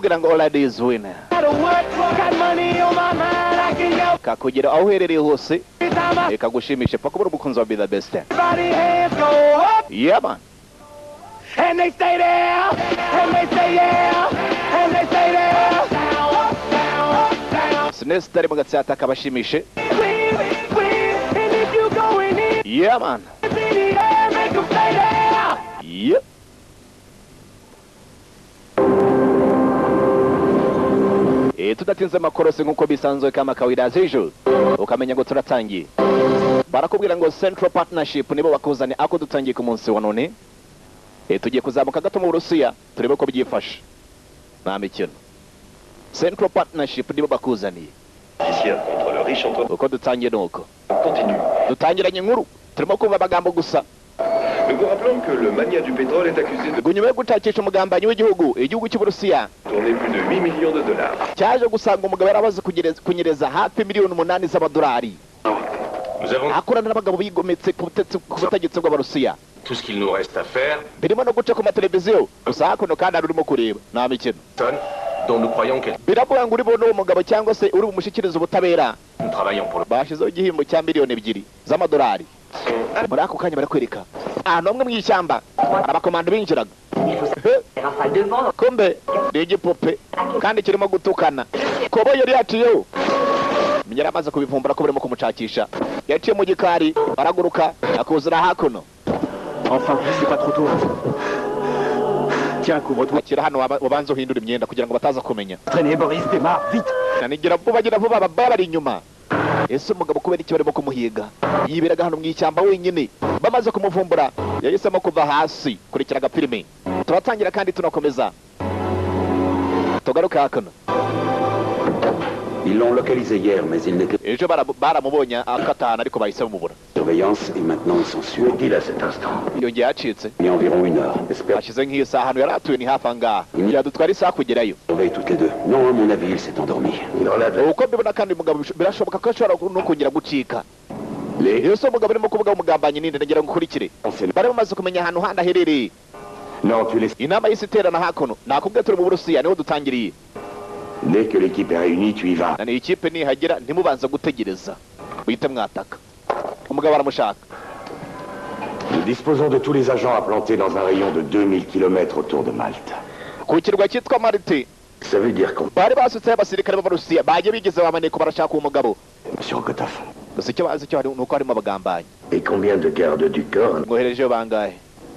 barakubwira ngo all is winner. Kakugira aho uherereye hose ikagushimisha paka ubura umukunzi wa Be The Best. Yeah man. And they stay there, and they stay there, and they stay there. Sinesi tari mu gatsata kabashimishe. Win, and if you going in, Yeah man. make them stay there. Yep. Tudatinze makorose nkuko bisanzwe kama kawaida z'ejo ukamenya ngo turatangiye. Barakubwira ngo Central Partnership nibo bakuzane ako dutangiye ku munsi wa none. Tugiye kuzamuka gato mu Rusia turebe ko byifashe. Nta mikino. Central Partnership nibo bakuzaniye. Uko dutangiye nuko. Dutangiranye inkuru turimo kumva amagambo gusa. Nous vous rappelons que le mania du pétrole est accusé de Gunyuma gutakisha umugambanyi w'igihugu cy'Uburusiya tourner plus de 8 millions de dollars. cyaje gusanga umugabo yarabaze kunyereza hafi miliyoni 8 z'amadolari. Nous avons Akorana n'abagabo bigometse ku butegetsi bw'Abarusiya. tout ce qu'il nous reste à faire, Birimo no guca ku mateleviziyo gusa hakuno kandi urimo kureba nta mikino. dont nous croyons qu'elle... Biravuga ngo uri bona uwo mugabo cyangwa se uri bumushikiriza ubutabera. Nous travaillons pour le... Bashizeho igihembo cya miliyoni 2 z'amadolari. Muri ako kanya barakwereka ahantu hamwe mu ishyamba abakomando binjiraga. Kumbe ni igipupe kandi kirimo gutukana. Kobo yari yaciyeho menyera amaze kubivumbura ko barimo kumucakisha. Yaciye mu gikari baraguruka akuzura hakuno. Enfin, c'est pas trop tôt. Tiens, couvre-toi. Akira hano wabanze uhindura imyenda kugira ngo bataza kumenya. Traînez, Boris, démarre, vite. Nanigira vuba bari inyuma. Ese umugabo kubera iki barimo kumuhiga yiberaga hano mu ishyamba wenyine bamaze kumuvumbura yahisemo kuva hasi kurikira agafilime. Turatangira kandi tunakomeza tugaruka hakuno. Ils l'ont localisé hier, mais il n'était pas Ejo baramubonye akatana ariko bahise bamubura. en surveillance et maintenant ils sont sûrs. Où est-il à cet instant? Yongeye yacitse Il y a environ 1 heure. Espère hashize nk'isaha hano yari atuye ni hafi angaha yadutwara isaha kugerayo. surveiller toutes les deux. Non, à mon avis, il s'est endormi. Il relève Uko mbibona kandi umugabo birashoboka ko ashobora no kongera gucika. les... Yesu umugabo arimo kuvuga umugambanyi ninde ndagira ngo ukurikire. Bari bamaze kumenya ahantu handi aherereye. Non, tu laisses... Inama y'isi iterana hakuno nakubwiye turi mu Burusiya niho dutangiriye. Dès que l'équipe est réunie, tu y vas. Na ni ikipe nihagera ntimubanza gutegereza uhite mwataka. Umugabo aramushaka. Nous disposons de tous les agents à planter dans un rayon de 2000 km autour de Malte. Ku kirwa cyitwa Malte Ça veut dire qu'on... bari basutse abasirikare b'Abarusiya bagiye bigeze bamaneko barashaka uwo mugabo. Monsieur Okotov. Gusa icyo bazi cyo nuko harimo abagambanyi. Et combien de gardes du corps? Mwoherejeyo bangahe?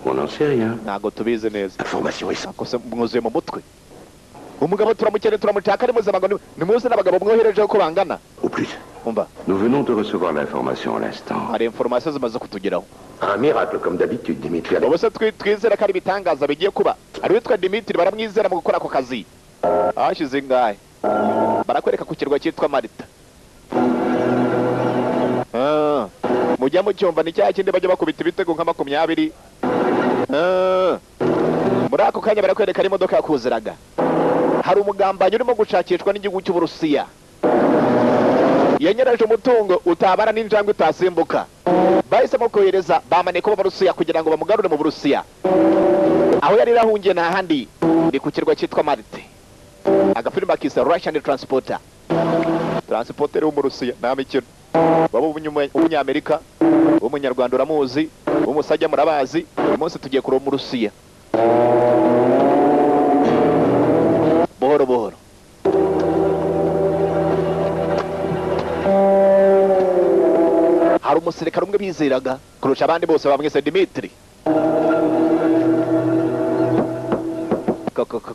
On n'en sait rien. Ntago tubizi neza. Information est... Akose mwuzuye mu mutwe. Umugabo turamukene turamushaka ari muzima ngo nimuze n'abagabo mwoherejeho ko bangana. Au plus. Umva Nous venons de recevoir l'information à l'instant. hari information zimaze kutugeraho. Un miracle comme d'habitude, Dimitri. Ubu se twizera ko ari ibitangaza bigiye kuba. Ari witwa Dimitri baramwizera mu gukora ako kazi. Hashize ngahe barakwereka ku kirwa cyitwa Malta. Mujya mu cyumva ni cya kindi bajya bakubita ibitego nka 20. Muri ako kanya barakwereka ari imodoka yakuziraga. Hari umugambanyi urimo gushakishwa n'igihugu cy'Uburusiya. Yanyereje umutungo utabara n'injangwe utasimbuka. Bahisemo kohereza bamaneko b'Abarusiya kugira ngo bamugarure mu Burusiya. Aho yari rahungiye nta handi ni ku kirwa cyitwa Malte. Agafilima kisa Russian Transporter. Transporter wo mu Rusiya nta mikino. Babo umunyamerika, umunyarwanda uramuzi, umusajya murabazi, uyu munsi tugiye kuroba mu Rusiya. Buhoro buhoro. Hari umusirikare umwe bizeraga kurusha abandi bose bamwise Dimitri.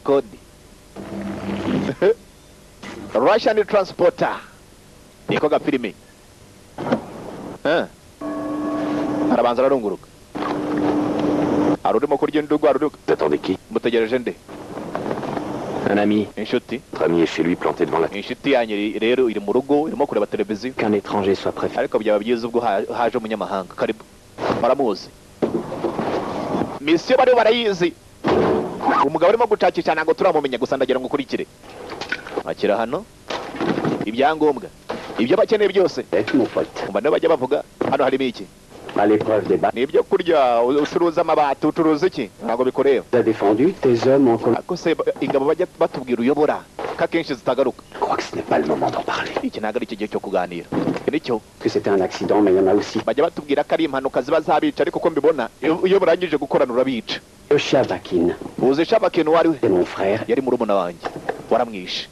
Kodi. Russian Transporter. Niko gafilime. Arabanza ararunguruka. Arurimo kurya ndugo aruruka. T'attendais qui? Mutegereje nde? Un ami. Inshuti. Notre ami est chez lui planté devant la... Inshuti yanyu rero iri mu rugo irimo kureba televiziyo. Qu'un étranger soit préfet. Ariko byaba byiza ubwo haje umunyamahanga. Karibu. Baramuzi. Misiyo bari barayizi. Umugabo arimo gucakisha ntabwo turamumenya gusa ndagira ngo ukurikire. Akira hano ibyangombwa ibyo bakeneye byose. Mon pote. Umva niba bajya bavuga hano harimo iki? À l'épreuve des balles, nibyo kurya ucuruza amabati ucuruza iki ntabwo bikoreba tu as défendu, tes hommes ont commis. ariko se ingabo bajya batubwira uyobora ko akenshi zitagaruka Je crois que ce n'est pas le moment d'en parler. iki ntabwo ari igihe cyo kuganira nicyo Que c'était un accident, mais il y en a aussi. bajya batubwira ko ari impanuka ziba zabica ariko ko mbibona iyo murangije gukorana urabica Le Chavakin, uzi Shabakin uwo ari we c'est mon frère. yari murumuna wanjye waramwishe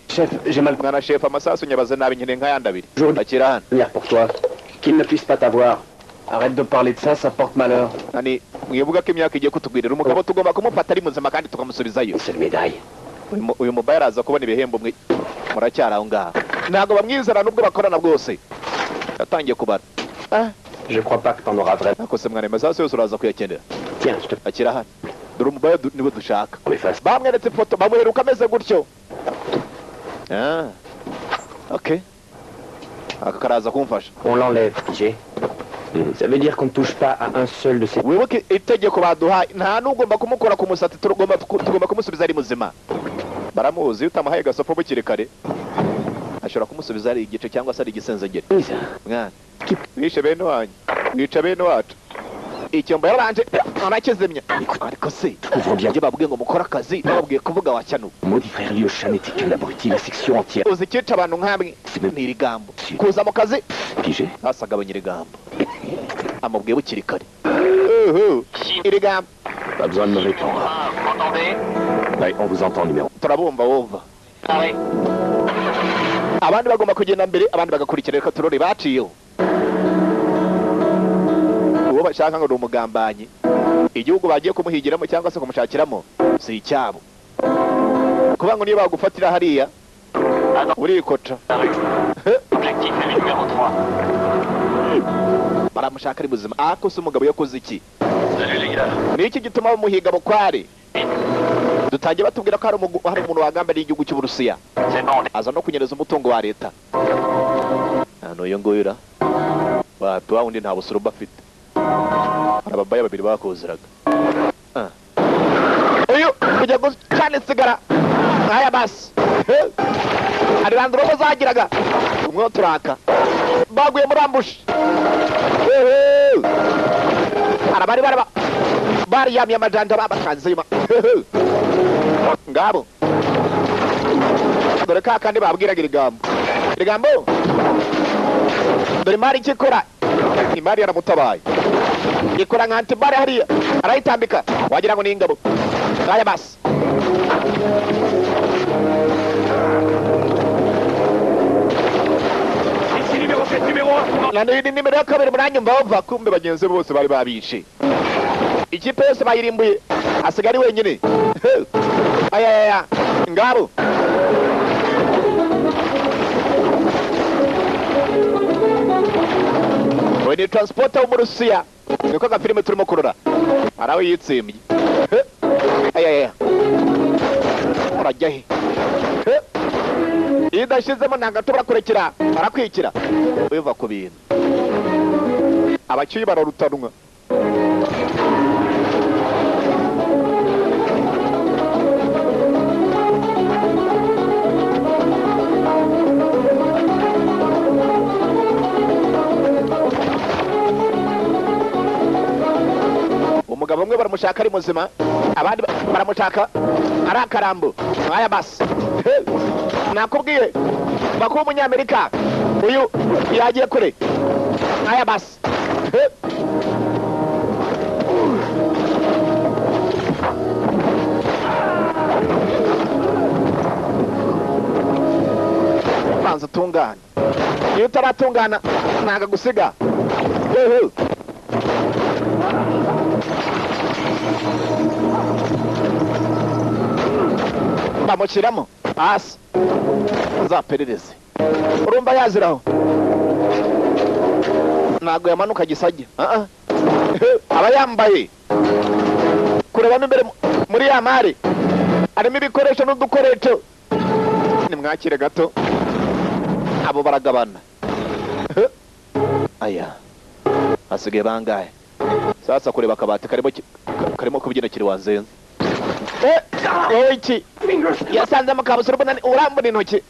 Chef, j'ai mal mwana shefu amasasu nyabaze nabi nkeneye nk'ayandi abiri Aujourd'hui. akira hano venir pour toi. Qu'il ne puisse pas t'avoir. Arrête de parler de ça, ça porte malheur. nani mwibuga ko imyaka igiye kutugwirira umugabo tugomba kumufata ari muzima kandi tukamusubizayo Une seule médaille. uyu mubayari aza kubona ibihembo muracyari aho ngaho ntabwo bamwizera n'ubwo bakorana bwose yatangiye kubara Je crois pas que t'en auras vraiment. ariko se mwana amasasu yose uraza kuyakenera Tiens, je te akira hano dore umubayari niwe dushaka efface. bamweretse ifoto bamuheruka ameze gutyo ok aka karaza kumfasha On l'enlève, pigé. Ça veut dire qu'on ne touche pas à un seul de ces... wibuke itegeko baduhaye nta n'ugomba kumukora ku musatsi tugomba kumusubiza ari muzima baramuzi iyo utamuhaye gasopo bukiri kare ashobora kumusubiza ari igice cyangwa se ari igisenzegere mwana wishe bene wanyu wica bene wacu icyombo yarabanje arakizimya ariko se njye babwiye ngo mukore akazi bababwiye kuvuga wacyanu Maudit frère Lyosha n'était qu'un abruti, la section entière. uzi icyica abantu nk'amwe ni irigambo kuza mu kazi Pigé. asagabanya irigambo amubwiye bukiri kare irigambo Pas besoin de me répondre. Ouais, on vous entend, numéro. turabumva wumva abandi bagomba kugenda mbere abandi bagakurikira reka turore baciyeho uwo bashaka ngo ni umugambanyi igihugu bagiye kumuhigiramo cyangwa se kumushakiramo si icyabo kuvuga ngo niyo bagufatira hariya urikoca baramushaka ari muzima ariko se umugabo yakoze iki ni iki gituma bamuhiga bukware dutangiye batubwira ko hari umuntu wagambaniye igihugu cy'uburusiya aza no kunyereza umutungo wa leta hano uyu nguyu ra wa wundi nta busuruba afite hari ababaya babiri bakuziraga uyu kujya gucana isigara nk'aya basi hari randurobo zagiraga umwe turaka baguye muri ambushi arabari bariyamye amajanja babakanze yuma ngabo dore ka kandi babwiraga irigambo dore imari ikikora imari yaramutabaye ikora nka antibare hariya arayitambika wagira ngo ni ingabo ngaya basi nani nimero ya kabiri muranyumva bava kumbe bagenzi bose bari babishe ikipe yose bayirimbuye asigari wenyine ayaya ngabo we ni transporter w'umurusiya niko agafilime turimo kurora arawe yitsemye ayaya urajya he iyo udashyizemo ntabwo tubura kurekera arakwikira wiva ku bintu abacyuyi bararutanwa umugabo umwe baramushaka ari muzima abandi baramushaka ari akarambo nk'aya basi nakubwiye bakuru w'umunyamerika uyu yagiye kure nk'aya basi banza utungane iyo utaratungana ntago gusiga bamushyiramo hasi uzaperereze urumva yaziraho ntabwo yamanuka gisajya aba yambaye kurebamo imbere muri ya mari harimo ibikoresho n'udukoresho nimwakire gato abo baragabana aya hasigaye bangahe sasa kureba akabati karimo kubyina kiri wanzenze iki yasanze mu kabuso urambona intoki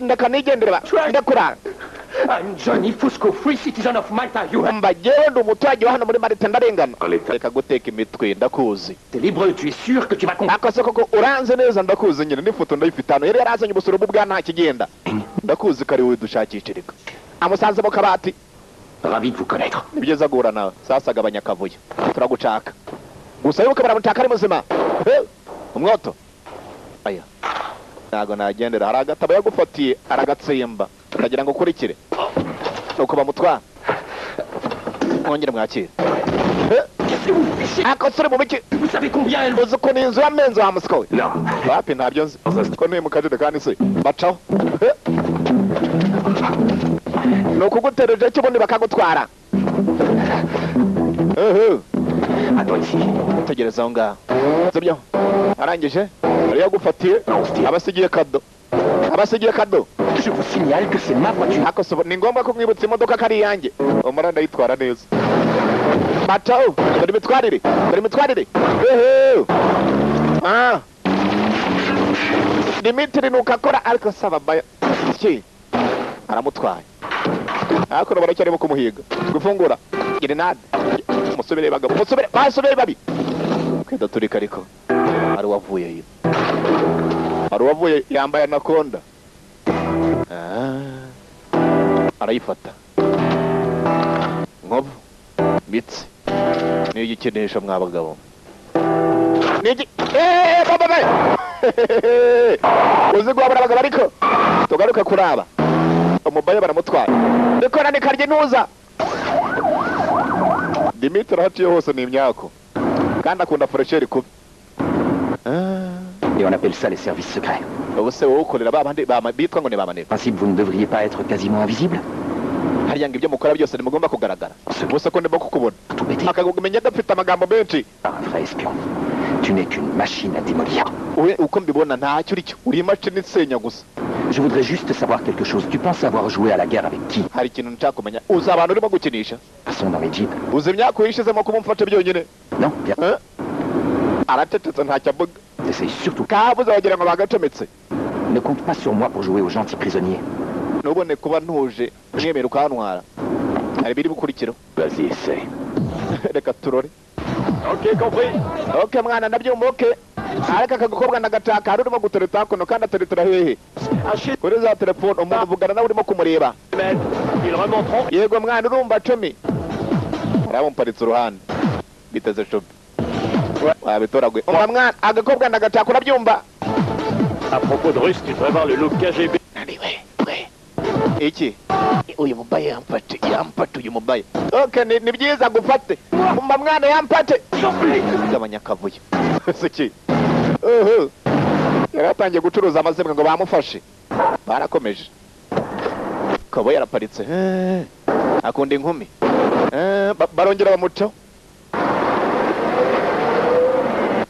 ndeka nigendere ndakuranga I'm Johnny Fusco, free citizen of Malta. You have... mbagenda umuturage wa hano muri Malta ndarengana. Reka guteka imitwe ndakuzi. T'es libre, tu es sûr que tu vas comprendre. Akose koko uranze neza ndakuzi nyine n'ifoto ndayifite hano. Yari yarazanye ubusoro bwa nta kigenda. Ndakuzi kari we dushakishirika. Amusanze mu kabati. Ravi de vous connaître. Nibyiza guhura nawe. Sasa gabanya kavuyo. Turagucaka. Gusa yuko baramutaka ari muzima. Umwoto. Aya. Nago nagendera hari agatabo yagufatiye aragatsemba. Ndagira ngo ukurikire. Nuko bamutwara. Mwongere mwakire. Akosore mu biki. Vous savez combien elle... Uzi ko n'inzu y'amenzo wa musiko we? Non. Wapi ntabyo nzi. Ko ni mu kajede kandi se. Bacaho. Nuko gutereje cy'ubundi bakagutwara. Attends ici. Tegereza aho ngaho. Sibyo? Arangije? Yari yagufatiye abasigiye kado. Abasigiye kado. Je vous signale que c'est ma voiture. Akosore ni ngombwa ko mwibutsa imodoka kari yanjye. Umara ndayitwara neza. Bacaho. Bari mitwarire. Bari mitwarire. Ah. Dimitri nukakora ariko saba baya. Ki? Aramutwaye. Akora baracyarimo kumuhiga. Gufungura. Grenade. Musubire bagabo. Musubire. Basubire babi. Kweda turika ariko. Ari wavuye hiyo. Ari wavuye yambaye anakonda. Arayifata. Nkovu. Mitsi. Niyo gikinisha mwabagabo. Niki. Baba. Uzi guhabura abagabo ariko. Tugaruka kuraba. Umubaye baramutwara. Ndikora nikarye nuza. Dimitri haciye hose ni imyako. Kandi akunda fresheri kubi. Et on appelle ça les services secrets. Ubuse wowe ukorera babandi bitwa ngo ni bamanera. Principe, vous ne devriez pas être quasiment invisible. Hariya ngo ibyo mukora byose nimugomba kugaragara. Ubuse ko ndimo kukubona. Tout bêté. Akagumenya adafite amagambo menshi. Un vrai espion. Tu n'es qu'une machine à démolir. Uwe uko mbibona ntacyo uri cyo. Uri imashini isenya gusa. Je voudrais juste savoir quelque chose. Tu penses avoir joué à la guerre avec qui? Hari ikintu nshaka kumenya. Uzi abantu urimo gukinisha? Passons dans mes jeeps. Uzi imyaka uyishizemo kuba umfashe byonyine? Non, bien. Aracecetse ntacyo avuga. N'essaye surtout. Kabuze wagira ngo bagacometse. Ne compte pas sur moi pour jouer aux gentils prisonniers. Nubone kuba ntuje mwemera ukantwara. Hari biri bukurikiro. Vas-y, essaie. Reka turore. Ok, compris. Okay mwana ndabyumva okay. Areka kagukobwa ndagataka hari urimo gutereta kono kandi ateretera hehe. Kuri za telefone umuntu uvugana nawe urimo kumureba. Ils remonteront. Yego mwana urumva cumi. Arabo mparitse uruhande. Biteze cumi. Wabitoragwe. Umva mwana agakobwa ndagataka urabyumva. À propos de Russe, tu devrais voir le look KGB. Iki? Uyu mubaye yampate uyu mubaye. Okay ni byiza gufate. Umva mwana yampate. Gabanya kavuyo. Siki. Yaratangiye gucuruza amazemwe ngo bamufashe. Barakomeje. Kabo yaraparitse. Akunda inkumi. Barongera bamucaho.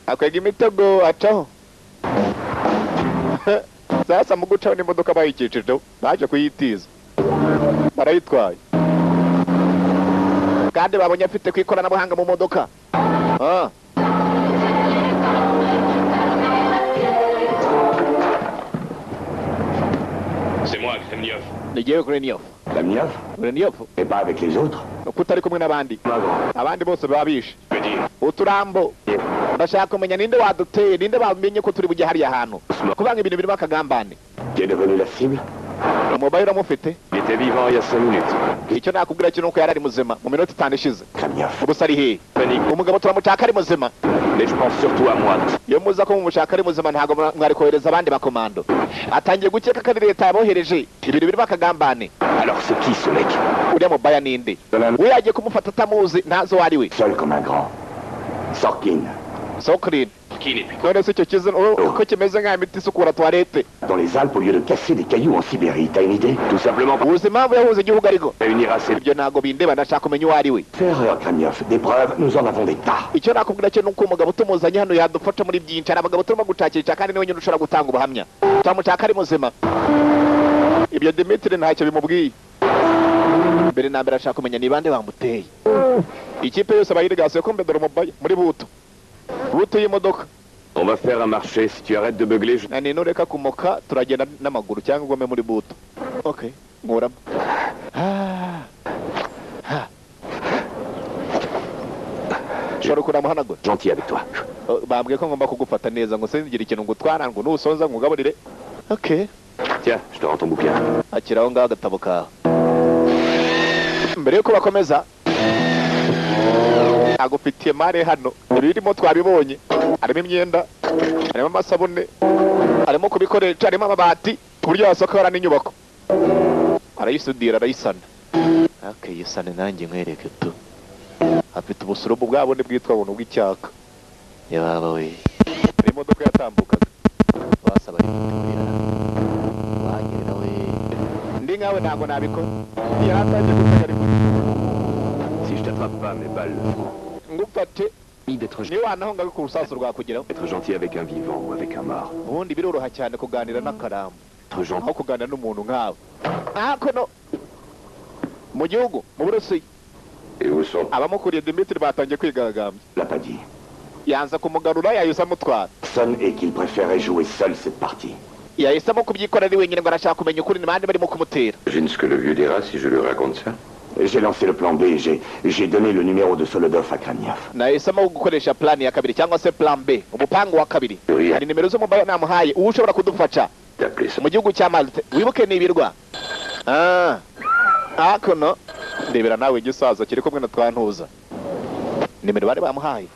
Akwega imitego acaho. Sasa mu gucaho n'imodoka bayikicijeho baje kuyitiza. Barayitwaye. Kandi babonye afite kwikoranabuhanga mu modoka. C'est moi, Kremlov. Nigiye Kremlov. Kremlov? Kremlov. Et pas avec les autres? Kutari kumwe n'abandi. Abandi bose babishe. Je veux dire. Uturambo. Ndashaka kumenya ninde waduteye ninde bamenye ko turi bujye hariya hantu. Kubanga ibintu birimo akagambane. Qui est devenu la cible? Umubare uramufite. Il était vivant il y a 5 minutes. Icyo nakubwira cyo nuko yarari muzima mu minota 5 ishize. Kremlov. Ubusa ari he? Panique. Umugabo turamushaka ari muzima. Mais je pense surtout à moi. Iyo muza ko mumushaka ari muzima ntago mwari kohereza abandi bakomando. Atangiye gukeka ko leta yabohereje ibintu birimo akagambane. Alors c'est qui ce mec? Uriya mubaya ninde? We yagiye kumufata atamuzi ntazo wari we. Seul comme un grand. Sorkin. Sokrin. Qui n'est plus. None se icyo kiza uko kimeze nk'imiti isukura toilette. Dans les Alpes au lieu de casser des cailloux en Sibérie, t'as une idée? Tout simplement pour Uzi impamvu yahuze igihugu ariko. réunir assez. Ibyo ntago bindeba ndashaka kumenya uwo ari we. Fais erreur, Kremlov. Des preuves, nous en avons des tas. Icyo nakubwira cyo nuko umugabo tumuzanye hano yadufasha muri byinshi ari abagabo turimo gutakisha kandi niwe nyine ushobora gutanga ubuhamya. Turamushaka ari muzima. Ibyo Dimitri ntacyo bimubwiye. Mbere na mbere ashaka kumenya ni bande bamuteye. Ikipe yose bayirigase ko mbedora umubaye muri buto. Buto y'imodoka. On va faire un marché si tu arrêtes de beugler. Nani nureka kumoka turagenda n'amaguru cyangwa ugome muri buto. Okay. nkuramo ushobora kuramuhanagura Gentil avec toi. bambwiye ko ngomba kugufata neza ngo sinzigire ikintu ngutwara ngo nusonza ngugaburire. Okay, Tiens, je te rends ton bouquin. akiraho ngaho agatabo kawe. Mbere yuko bakomeza agufitiye mare hano, ibirimo twabibonye, harimo imyenda, harimo amasabune, harimo kubikoresha, harimo amabati ku buryo wasokora n'inyubako. Arayisudira arayisana. Okay, yisane nanjye nkwereke tu. Afite ubusurubu bwabone bwitwa buntu bw'icyaka. Yababa we. Imodoka yatambukaga. Basaba kuturira. Wagerera we. Ndi nkawe ntabwo nabikora. Yaratangiye gutega ariko. Si je t'attrape pas, mes balles le feront. Ngufate. D'être Ni wanahonga ku rusasu rwakugeraho. gentil avec un vivant ou avec un mort. Ubundi biroroha cyane kuganira n'akaramu. Être gentil. Aho kuganira n'umuntu nkawe. Kono. Mu gihugu, mu Burusiya. Et où sont... Abamukuriye Dimitri batangiye kwigaragambya. l'a pas dit. Yanza kumugarura yahise amutwara. Personne et qu'il préférait jouer seul cette partie. Yahisemo kubyikorera ari wenyine ngo arashaka kumenya ukuri n'abandi barimo kumutera. J'imagine ce que le vieux dira si je lui raconte ça. J'ai lancé le plan B, j'ai donné le numéro de Solodov à Kraniov. Nahisemo gukoresha plan ya kabiri cyangwa se plan B, umupango wa kabiri. Oui. Hari nimero z'umubare namuhaye uwo ushobora kudufasha D'appeler ça. mu gihugu cya Malte. Wibuke n'ibirwa. Kono ndebera nawe gisaza kiri kumwe na Twantuza. Nimero bari bamuhaye.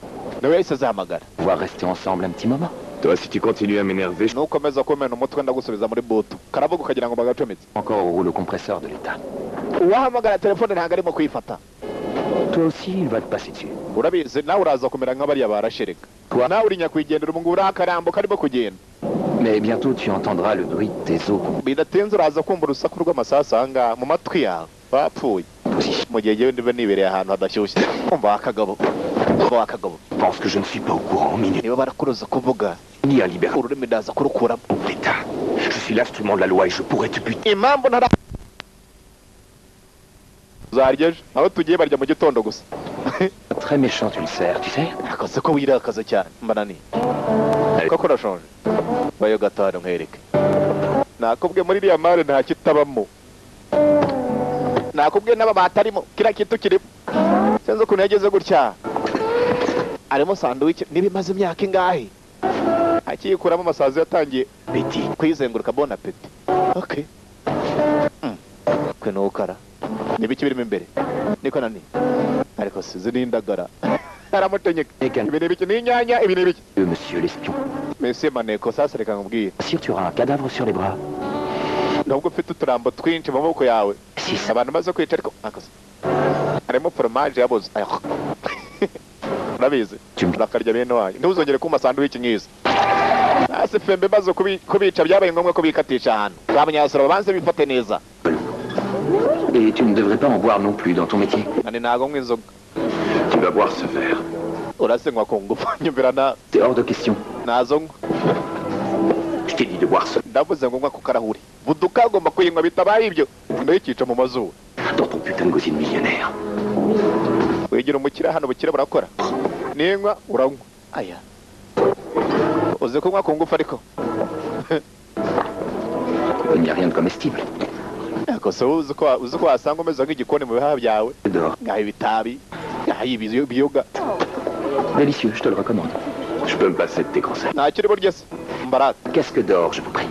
Nawe yahise azahamagara. On va rester ensemble un petit moment. Toi, si tu continues à m'énerver, je... Nukomeza kumena umutwe ndagusubiza muri butu. Karavuga ukagira ngo bagacometse. Encore au rouleau compresseur de l'État. Uwahamagara telefone ntabwo arimo kuyifata. Toi aussi, il va te passer dessus. Urabizi nawe uraza kumera nk'abariya barashereka. Nawe uri nyakwigendera ubu ngubu uri akarambo karimo kugenda. Mais bientôt, tu entendras le bruit de tes os. Bidatinze uraza kumva urusaku rw'amasasu ahangaha mu matwi yawe. Bapfuye. Mu gihe njyewe ndiba nibereye ahantu hadashyushye. Umva akagabo. Je pense que je ne suis pas au courant, minute. Niba barakuruza kuvuga Ni à liberté. ururimi ndaza kurukuramo. L'État. Je suis l'instrument de la loi et je pourrais te buter. Impamvu ntara uzarya ejo aho tugiye barya mu gitondo gusa. Très méchant, tu le sais, tu sais. Akoze ko wirakaza cyane mbanani. Koko urashonje. Bayo gatanu nkwereke. Nakubwiye muri iriya mare nta kitabamo. Nakubwiye n'aba batarimo kira kitu kirimo. Senzo ukuntu yageze gutya. Arimo sandwich nibimaze imyaka ingahe. Akiyikuramo amasazi yatangiye Betty. kwizenguruka bon appetit. Okay. Kwe nukara. Nibiki birimo imbere. Niko nani. Ariko sizi n'indagara. Aramutenyeka. Ibi nibiki n'inyanya ibi nibiki. Monsieur l'espion. Monsieur Maneko sasa reka nkubwire. Si tu auras un cadavre sur les bras. Nubwo ufite uturambo twinshi mu maboko yawe. Si ça... Abantu baze kwica ariko akoze. Harimo fromage yaboze. Urabizi. Urakarya bene wanyu. Ntuzongere kuma sandwich nk'izo. Ase fembe bazo kubica byabaye ngombwa ko bikatisha ahantu. Abanyasoro babanze bifate neza. Et tu ne devrais pas en boire non plus dans ton métier. Nani ntago nk'inzoga. Tu vas boire ce verre. Urasenywa ku ngufu. Nyumvira na C'est hors de question. nazo nkwa. Je t'ai dit de boire seul. Ndavuze ngo nkwa ku karahuri. Buduka agomba kuyinywa bitabaye ibyo. Ndayikica mu mazuru. Dans ton putain de gosine millionnaire. Wigira umukire hano bukire burakora. Ninywa uranywa. Aya. Uze kunywa ku ngufu ariko. Il n'y a rien de comestible. Akose uzi ko wasanga umeze nk'igikoni mu bihaha byawe. Dehors. Ngaho ibitabi. Ngaho ibiyoga. Délicieux, je te le recommande. Je peux me passer de tes conseils. Ntacyo uri burya se. Mbaraka. Casque d'or, je vous prie.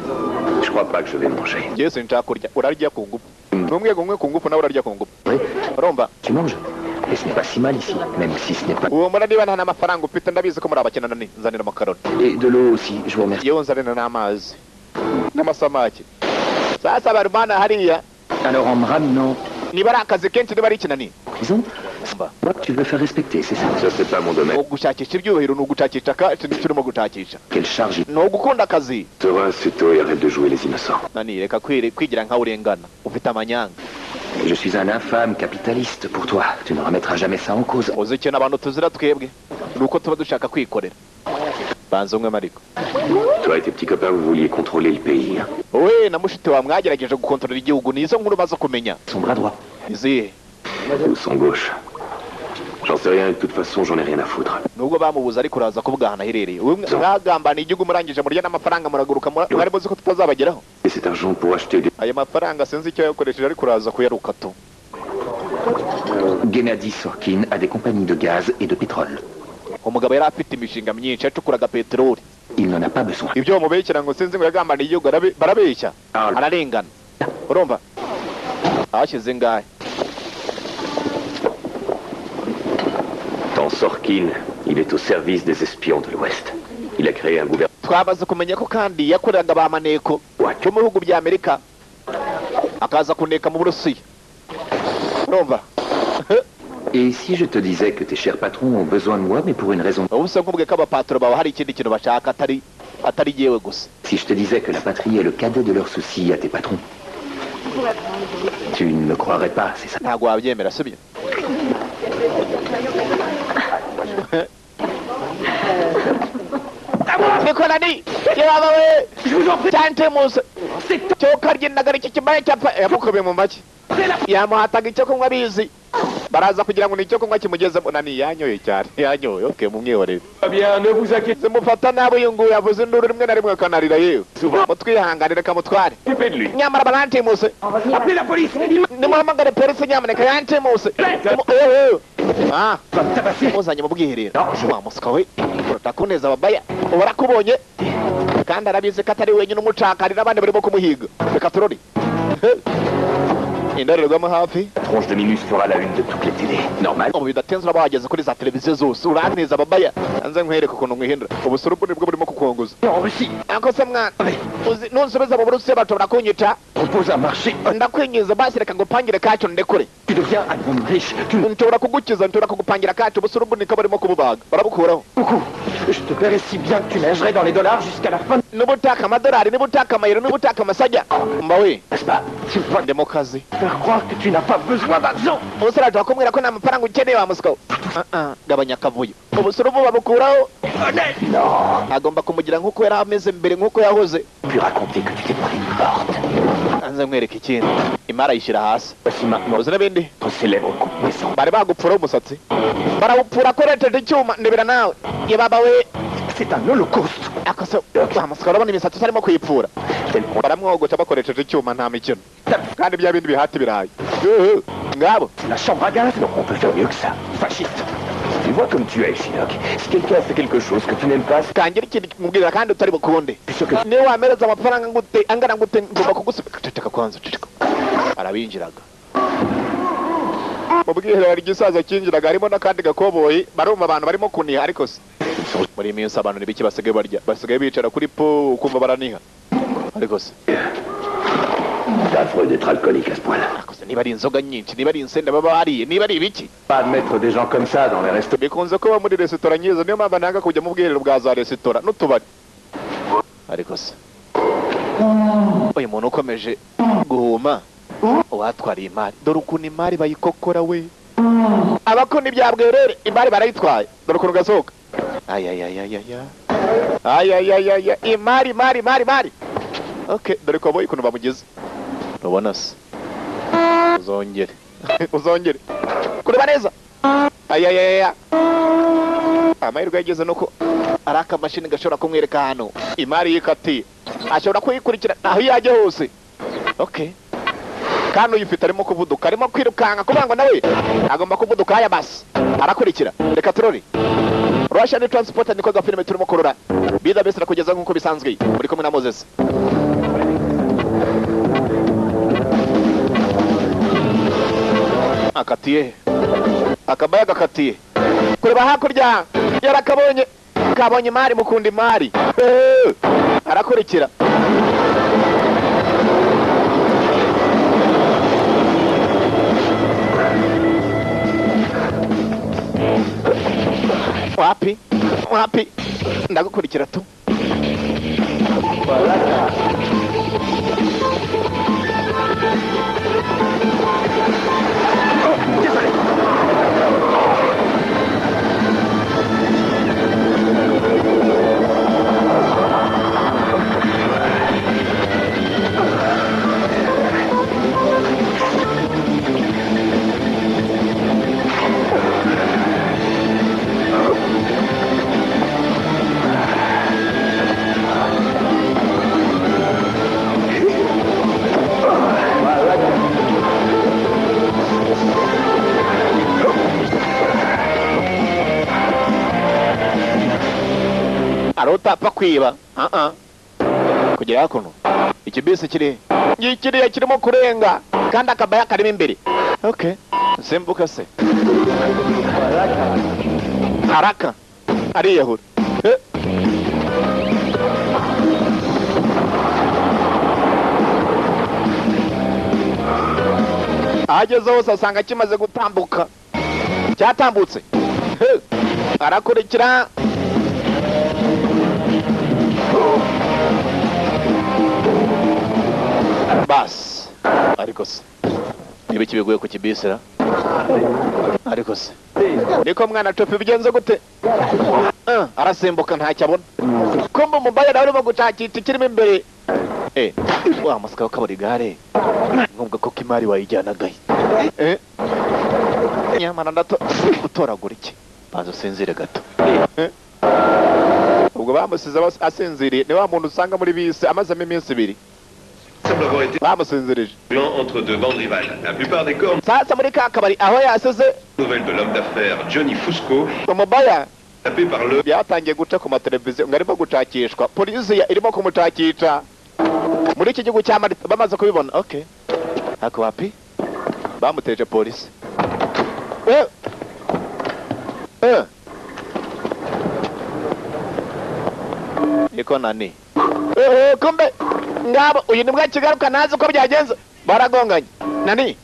Je crois pas que je vais manger. Njyewe sinshaka kurya. Urarya ku ngufu. N'umwe umwe ku ngufu nawe urarya ku ngufu. Oui, Urumva? tu manges. Et ce n'est pas si mal ici, même si ce n'est pas... Uwo mura niba nta n'amafaranga ufite ndabizi ko muri abakina nani. Nzanira amakaroni. Et de l'eau aussi, je vous remercie. Yewe nzanira n'amazi. N'amasamaki. Sasa barumana hariya. Alors en me ramenant Niba ari akazi kenshi niba ari ikinani. en prison, moi, tu veux faire respecter, c'est ça? Ça, c'est pas mon domaine. Ugushakisha ibyuhiro n'ugushakisha turimo gushakisha. Quelle charge Ni ugukunda akazi. Sera assez tôt et arrête de jouer les innocents. Nani reka kwigira nkaho urengana. Ufite amanyanga. Je suis un infâme capitaliste pour toi. Tu ne remettras jamais ça en cause. Uzi ikintu abantu tuzira twebwe. Ni uko tuba dushaka kwikorera. Banza umwe mariko. Toi et tes petits copains, vous vouliez contrôler le pays. Hein? Wowe na mushite wa mwagerageje gukontorora igihugu nizo nkuru bazo kumenya. Son bras droit. Izihe. Ou son gauche. J'en sais rien et de toute façon, j'en ai rien à foutre. nubwo bamubuza ariko uraza kuvuga ahantu aherereye mwagambaniye igihugu murangije murya n'amafaranga muraguruka mwari muzi ko tutazabageraho Et cet argent pour acheter des... aya mafaranga sinzi icyo yakoresheje ariko uraza kuyaruka tu Gennady Sorkin a des compagnies de gaz et de pétrole. umugabo yari afite imishinga myinshi yacukuraga peteroli Il n'en a pas besoin. ibyo bamubekera ngo sinzi ngo yagambaniye igihugu barabeshya ararengana urumva ahashyize ngahe Dans Sorkin, il est au service des espions de l'Ouest. Il a créé un gouvernement... twabaze kumenya ko kandi yakoreraga ba maneko cyo mu bihugu bya Amerika akaza kuneka mu Burusiya urumva Et si je te disais que tes chers patrons ont besoin de moi, mais pour une raison... ubu se nkubwiye ko abapatro bawe hari ikindi kintu bashaka atari yewe gusa Si je te disais que la patrie est le cadet de leurs soucis à tes patrons, tu ne me croirais pas, c'est ça? ntabwo wabyemera sibyo nikolani yaba we cyante muse cyo karyendaga iki kibaye cyapfa yamukobe mu make yamuhataga icyo kunywa bizi baraza kugira ngo nicyo kunywa kimugezemo nani yanyoye cyane yanyoye okay mumwihorere Bien, ne vous inquiétez mufata nabo yungu yavuze induru rimwe na rimwe kanarira yewe mutwihanganire kamutware pas de lui. nyamara barantimuse Appelez la police. nimuhamagare polisi nyamuneka yantimuse muzanye mu bwiherero wa musika we urakuneza ababaya ubarakubonye kandi arabizi ko atari wenyine umucakarira abandi barimo kumuhiga reka turori indorerwamo hafi Tronche de Minus fera la une de toutes les télés. Normal. ubu bidatenze uraba wageze kuri za televiziyo zose uraneza ababaya anze nkwereka ukuntu mwihindura ubusurubu nibwo burimo kukongoza En Russie, ako se mwana nunsubiza mu burusiya bashobora kunyita propose un marché. ndakwinjiza basi reka ngupangire kacyo ndekure Tu deviens un homme riche. Tu me nshobora kugukiza nshobora kugupangira kacyo ubusurubu niko barimo kububaga barabukuraho beaucoup. Je te paierai si bien que tu nagerais dans les dollars jusqu'à la fin. niba utaka amadolari niba utaka amayero niba utaka amasajya mba we N'est-ce pas? Tu vas ndimo kazi faire croire que tu n'as pas besoin d'argent. ubusore wakubwira ko nta mafaranga ukeneye wa musika gabanya akavuyo ubusurubu babukuraho agomba kumugira nk'uko yari ameze mbere nk'uko yahoze Puis raconter que tu t'es pris une porte. anze nkwereka ikindi imari ayishyira hasi Voici maintenant uzi n'ibindi ton célèbre coup de maison. bari bagupfuraho umusatsi barawupfura akoresheje icyuma ndebera nawe yebaba we C'est un holocauste. akose wa musika urabona imisatsi utarimo kuyipfura baramwogoca bakoresheje icyuma nta mikino kandi bya bindi bihata ibirayi ngabo La chambre à gaz. Non, on peut faire mieux que ça. Fasciste. Tu vois comme tu es, Chinook. Si quelqu'un fait quelque chose que tu n'aimes pas, c'est kangira ikintu kimubwira kandi utari bukunde sûr que... niba wamereza amafaranga ngute angana ngute ngomba kugusubiza ceceka kwanza ceceka arabinjiraga mu bwiherero hari igisaza cyinjiraga harimo n'akandi gakoboyi barumva abantu barimo kuniha ariko se muri iyi minsi abantu n'ibiki basigaye barya basigaye bicara kuri po ukumva baraniha ariko se C'est affreux d'être alcoolique à ce point-là. ariko se niba ari inzoga nyinshi niba ari insenda baba bariye niba ari ibiki Pas admettre des gens comme ça dans les restos. bikunze kuba muri resitora nyiza niyo mpamvu nanga kujya mu bwiherero bwa za resitora n'utubari ariko se uyu muntu ukomeje guhuma uwatwariye imari dore ukuntu imari bayikokora we abakunda ibya bwerere imari barayitwaye dore ukuntu gasohoka ayayayaya imari okay dore ko boye ukuntu bamugize urabona se uzongere uzongere kureba neza ayayaya amahirwe yageze nuko ari akamashini gashobora kumwereka ahantu imari yikatiye ashobora kuyikurikira aho yajya hose okay kandi uyifite arimo kuvuduka arimo kwirukanka kuvuga ngo nawe agomba kuvuduka haya basi arakurikira reka turori Russian Transport niko gafilime turimo kurura biza bese kugeza nk'uko bisanzwe muri kumwe na Moses akatiye akabaya gakatiye kureba hakurya yarakabonye kabonye imari mukunda imari arakurikira wapi ndagukurikira tu kwiba kugera hakuno ikibisi kiriya kirimo kurenga kandi akabaya karimo imbere. Okay, simbuka se haraka ariyahura. ahageze hose asanga kimaze gutambuka, cyatambutse. arakurikira basi. ariko se niba kibigoye ku kibisira, ariko se niko mwana topi bigenze gute? arasimbuka ntacyo abona, kumbe umubaya nawe urimo gucakita ikirimo imbere. wa musika wakabura igare nkubwo ko imari wayijyanagaye. nyamara gutoragura iki? banza usinzire gato. ubwo bamusize asinziriye, ni wa muntu usanga muri bisi amazemo iminsi 2 bamusinzirije entre deux bandes rivales. La plupart des corps sasa muri ka kabari aho yasize nouvelles de l'homme d'affaires Johnny Fusco umubaya tapé par le byatangiye guca ku mateleviziyo ngo arimo gucakishwa, polisi irimo kumucakisha muri iki gihugu cya Mali. bamaze kubibona, okay, ako wapi bamuteje polisi. niko nani kumbe ngabo uyu nibwo kigaruka nazi uko byagenze. baragonganye nani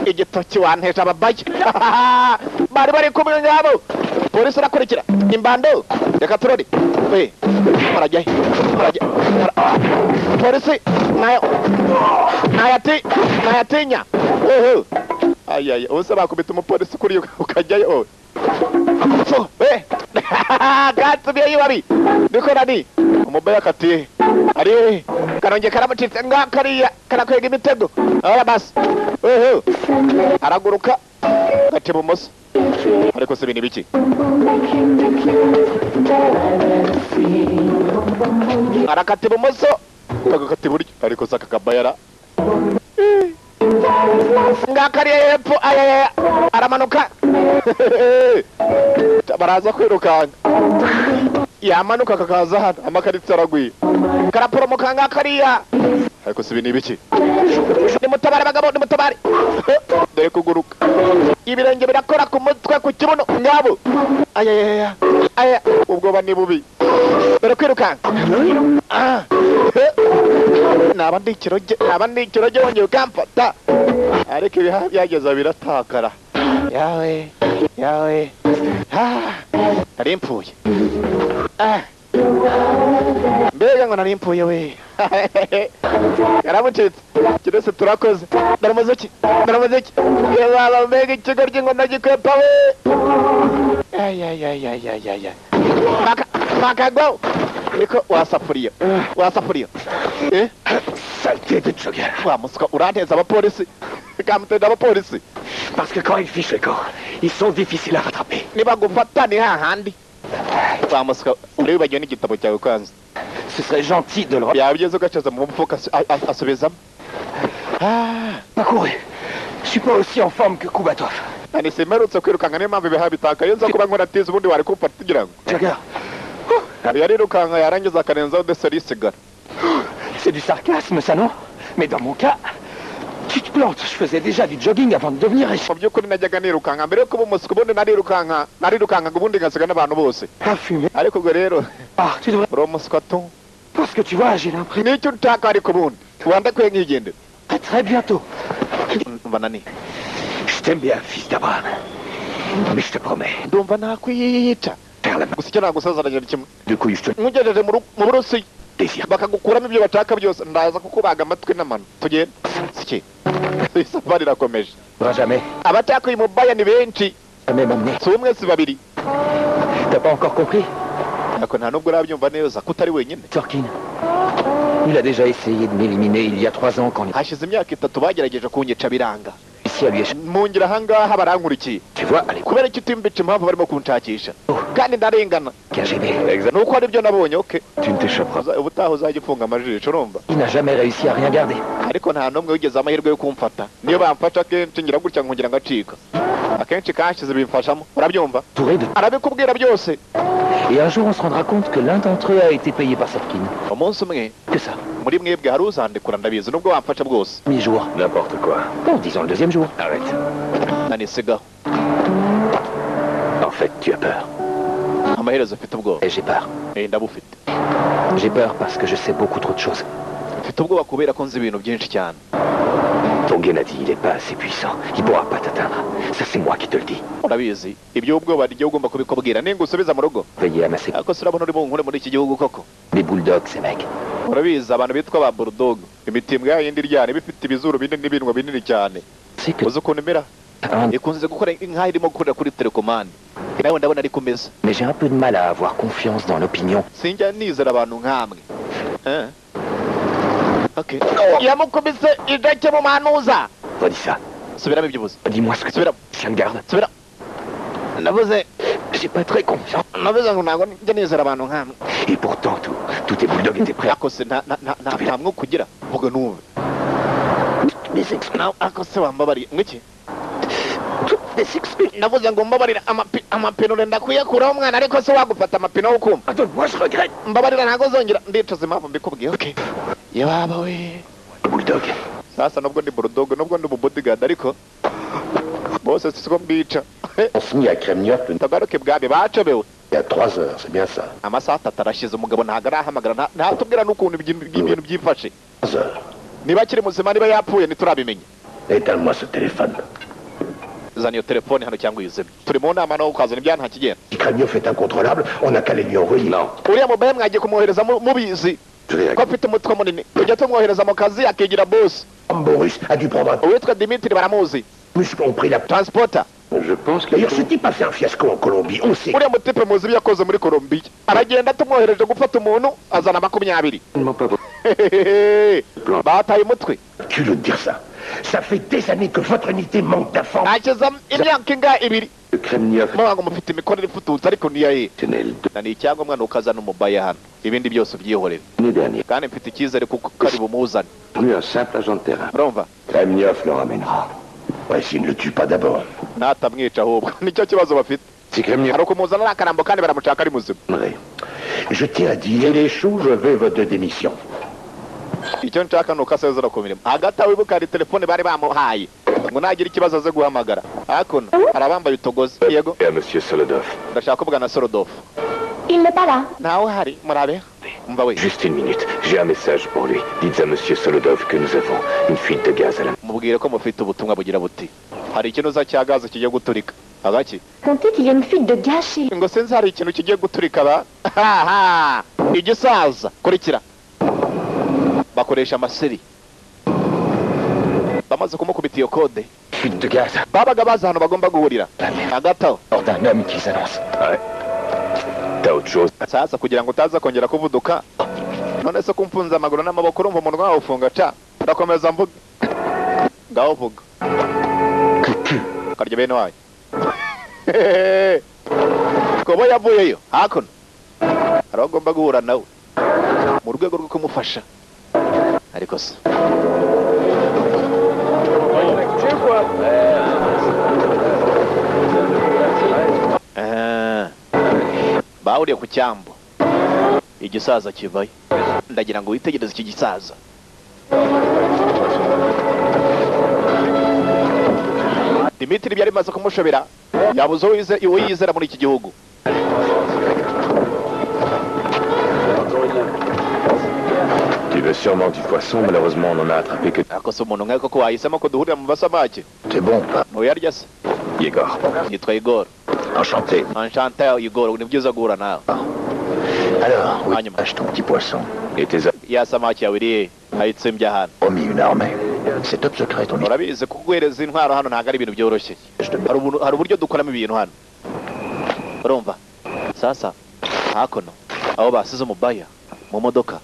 igitoki wanteje ababaye. bari kumwe ngabo. polisi irakurikira imbando. reka turori marajyahe polisi nayatinya. ayaya ubuse bakubita umupolisi kuri ukajyayo. gatsubiye yibabi niko nani umubaya katiye ari kanonge karamucitse nga kariya karakwega imitego. basi araguruka gati bumoso. ariko se ibintu biki? arakati bumoso kagakati buryo. ariko saka kabayara nga kariya hepfo. aramanuka. baraza kwirukanga, yamanuka kakaza hano amakaritsi aragwiye. karaporomoka nga kariya. ariko si ibintu biki? nimutabare bagabo, nimutabare. dore kuguruka, ibirenge birakora ku mutwe, ku kibuno ngabo. ubwoba ni bubi. dore kwirukanga. naba ndi ikiroge wongeye ukamfata. ariko ibihaha byageza biratakara. yawe nari mpfuye. mbega ngo nari mpfuye we. yaramucitse. kirese turakoze. ndaramuziki yaba mbega ikigoryi ngo ndagikwepa we. makagwaho niko wasafuriya. Saleté de jogger. wa musika uranteza abapolisi. kamutenda abapolisi. Parce que quand ils fichent les corps, ils sont difficiles à rattraper. niba gufata ni hahandi. wa musika uribagiwe n'igitabo cyawe kwanza. Ce serait gentil de le yabigeze ugacaza mu mufuka asubizamo. parcourir. Je suis pas aussi en forme que Kubatov. nani simerutse kwirukanga niyo mpamvu ibihaha bitakaye. nza kuba nkoratiza ubundi wari kumfata kugira ngo Jagger. yarirukanga yarangiza akarenzaho deseri isigara. C'est du sarcasme, ça, non? Mais dans mon cas, tu te plantes. Je faisais déjà du jogging avant de devenir riche. mu by'ukuri najyaga nirukanga mbere yo kuba umusika, ubundi narirukangaga ubundi ngasiga n'abantu bose. Pas fumé. ariko ubwo rero Ah, tu devrais... uri umusika tu. Parce que tu vois, j'ai l'impression... n'icyo utaka ariko ubundi wandakwiye nk'igendera. Très bientôt. mva nani Je t'aime bien, fils d'Abraham. Mais je te promets. ndumva nakwiyica. Faire la main. gusa icyo nagusazananya ni kimwe. Du coup, je te mugejeje mu Burusiya désire. bakagukuramo ibyo bashaka byose, ndaza kukubaga amatwi n'amano. tugenda siki isafari irakomeje. Jamais. abatakuye umubaya ni benshi, Jamais m'emmener. si umwe si babiri. T'as pas encore compris? ariko nta nubwo urabyumva neza ko utari wenyine. Sorkin. Il a déjà essayé de m'éliminer il y a 3 ans quand... hashize imyaka 3 bagerageje kunyica biranga. Ici à lui est... mu ngira ahangaha barankurikiye. Tu vois, allez, kubera icyo utimbica impamvu barimo kunshakisha kandi ndarengana. KGB. nuko ari byo nabonye. okay, Tu ne t'échapperas. ubutaha uzajya ufunga amajisho urumva. Il n'a jamais réussi à rien garder. ariko nta n'umwe wigeze amahirwe yo kumfata. niyo bamfasha kenshi ngira gutya nkugira ngacika. akenshi kashize bimfashamo, urabyumva. Touré de... arabikubwira byose. Et un jour, on se rendra compte que l'un d'entre eux a été payé par Sorkin. umunsi umwe Que ça? muri mwebwe hari uzandekura ndabizi nubwo wamfasha bwose. Premier jour. N'importe quoi. Bon, disons le deuxième jour. Arrête. nanisigaho En fait, tu as peur. amaherezo mfite ubwoba. Et j'ai peur. ndabufite. J'ai peur parce que je sais beaucoup trop de choses. mfite ubwoba kubera ko nzi ibintu byinshi cyane. Ton Gennady, il est pas assez puissant. Il pourra pas t'atteindre. Ça, c'est moi qui te le dis. urabizi iby'ubwoba n'igihe ugomba kubikubwira ninga usubiza mu rugo. Veillez à ma sécurité. ariko urabona uri bunkure muri iki gihugu koko. Les bulldogs, ces mecs. urabizi abantu bitwa ba bulldog imitimbwa yindi iryana bifite ibizuru binini n'ibinwa binini cyane. C'est que... uzi ukuntu imera ikunze gukora nk'aho irimo gukorera kuri telekomande. nawe ndabona ari kumeza. Mais j'ai un peu de mal à avoir confiance dans l'opinion. sinjya nizera abantu nk'amwe. Okay. yamukubise idake mu manuza. Redis ça. subiramo ibyo uvuze. Dis-moi ce que tu subira chien de garde. subira navuze J'ai pas très confiance. navuze ngo ntabwo njya nizera abantu nk'amwe. Et pourtant, tous tes bulldogs étaient prêts. ariko se nta mwuka ugira vuga numve. Mais explique. ariko se wambabariye mwiki. Mais explique. navuze ngo mbabarira amapine urenda kuyakuraho umwana ariko se wagufata amapine wo kuma. Attends, moi je regrette. mbabarira ntabwo zongera ndicuza impamvu mbikubwiye. Okay. yababa we. Bulldog. sasa nubwo ndi bulldog nubwo ndi bodyguard ariko bose siko mbica. On se mit à Kremniov tagaruke bwabe bacobewe. il y a 3 heures, c'est bien ça. amasaha 3 arashize umugabo ntabwo arahamagara ntatubwira n'ukuntu ibintu byifashe. 3 heures. niba akiri muzima niba yapfuye ntiturabimenye. Éteins-moi ce téléphone. zana iyo telefone hano cyangwa uyizimye. turi mu nama no ukazana ibyaha nta kigenda. Si Kremniov est incontrôlable, on n'a qu'à les lui envoyer. Non. uriya mubaye mwagiye kumwohereza mubizi ko afite umutwe munini. tujya tumwohereza mu kazi akigira boss. Boris a dû prendre un uwitwa Dimitri baramuzi. muscle, ont pris la... transporter. Je pense que... D'ailleurs, ce type a fait un fiasco en Colombie, on sait. uriya mutipe muzi ibyo yakoze muri Colombia. aragenda tumwohereje gufata umuntu azana 20. bataye umutwe. Tu le dire ça. Ça fait des années que votre unité manque d'informations. akiza imyaka inga ibiri. Le Kremniov mubaga mufite imikorere ifututse ariko niyaye. est na ni icyangombwa ukazana umubaya hano ibindi byose byihorera. l'année dernière. kandi mfite icyizere kuko kari bumuzane. Plus un simple agent de terrain. urumva Kremniov le ramènera. Ouais, s'il ne le tue pas d'abord. natamwica ahubwo nicyo kibazo bafite. Si Kremniov hari ukumuzana ari akarambo kandi baramushaka ari muzima. Je tiens à dire, il échoue, je veux votre démission. icyo nshaka ni uko asezera ku mirimo. hagati aho wibuka hari telefone bari bamuhaye ngo nagira ikibazo aze guhamagara. hakuno hari abambaye utugozi. yego et à monsieur Solodov. ndashaka kuvuga na Sorodov. Il n'est pas là. ntawe uhari murabe. umva we Juste une minute. J'ai un message pour lui. Dites à monsieur Solodov que nous avons une fuite de gaz à la... mubwire ko mufite ubutumwa bugira buti hari ikinuza cya gaze kigiye guturika. agaki Comptez qu'il y a une fuite de gaz chez ngo sinzi hari ikintu kigiye guturika ba. haha igisaza kurikira. bakoresha amaseri. bamaze kumukubita iyo kode Fuite de gaz. babaga bazi ahantu bagomba guhurira. hagati aho Hors d'un homme qu'ils annoncent. Ouais. T'as autre chose? sasa kugira ngo utaza kongera kuvuduka none se kumfunza amaguru n'amaboko urumva umunwa wawe ufunga ca. ndakomeza mvuga ngaho vuga karya bene wayo. kobo yavuyeyo hakuno hari aho agomba guhura nawe mu rwego rwo kumufasha ariko se bahuriye ku cyambu. igisaza kivayo. ndagira ngo witegereze iki gisaza. Dimitri byari bimaze kumushobera. yabuze uwo yizera muri iki gihugu. Tu veux sûrement du poisson, malheureusement on en a attrapé que... ariko se umuntu nk'ako ko wahisemo ko duhurira mu basamake. C'est bon, pas. uyarya se. Yegor. yitwa Igor. Enchanté. enchanté Igor. ni byiza guhura nawe. Alors, où Agnew. est ton petit poisson? Et tes... ya samaki yawe irihe ayitsembye ahantu. Promis une armée. C'est top secret, ton histoire. urabizi kuguhereza intwaro hano ntabwo ari ibintu byoroshye. hari uburyo dukoramo ibintu hano. urumva sasa hakuno aho basize umubaya mu modoka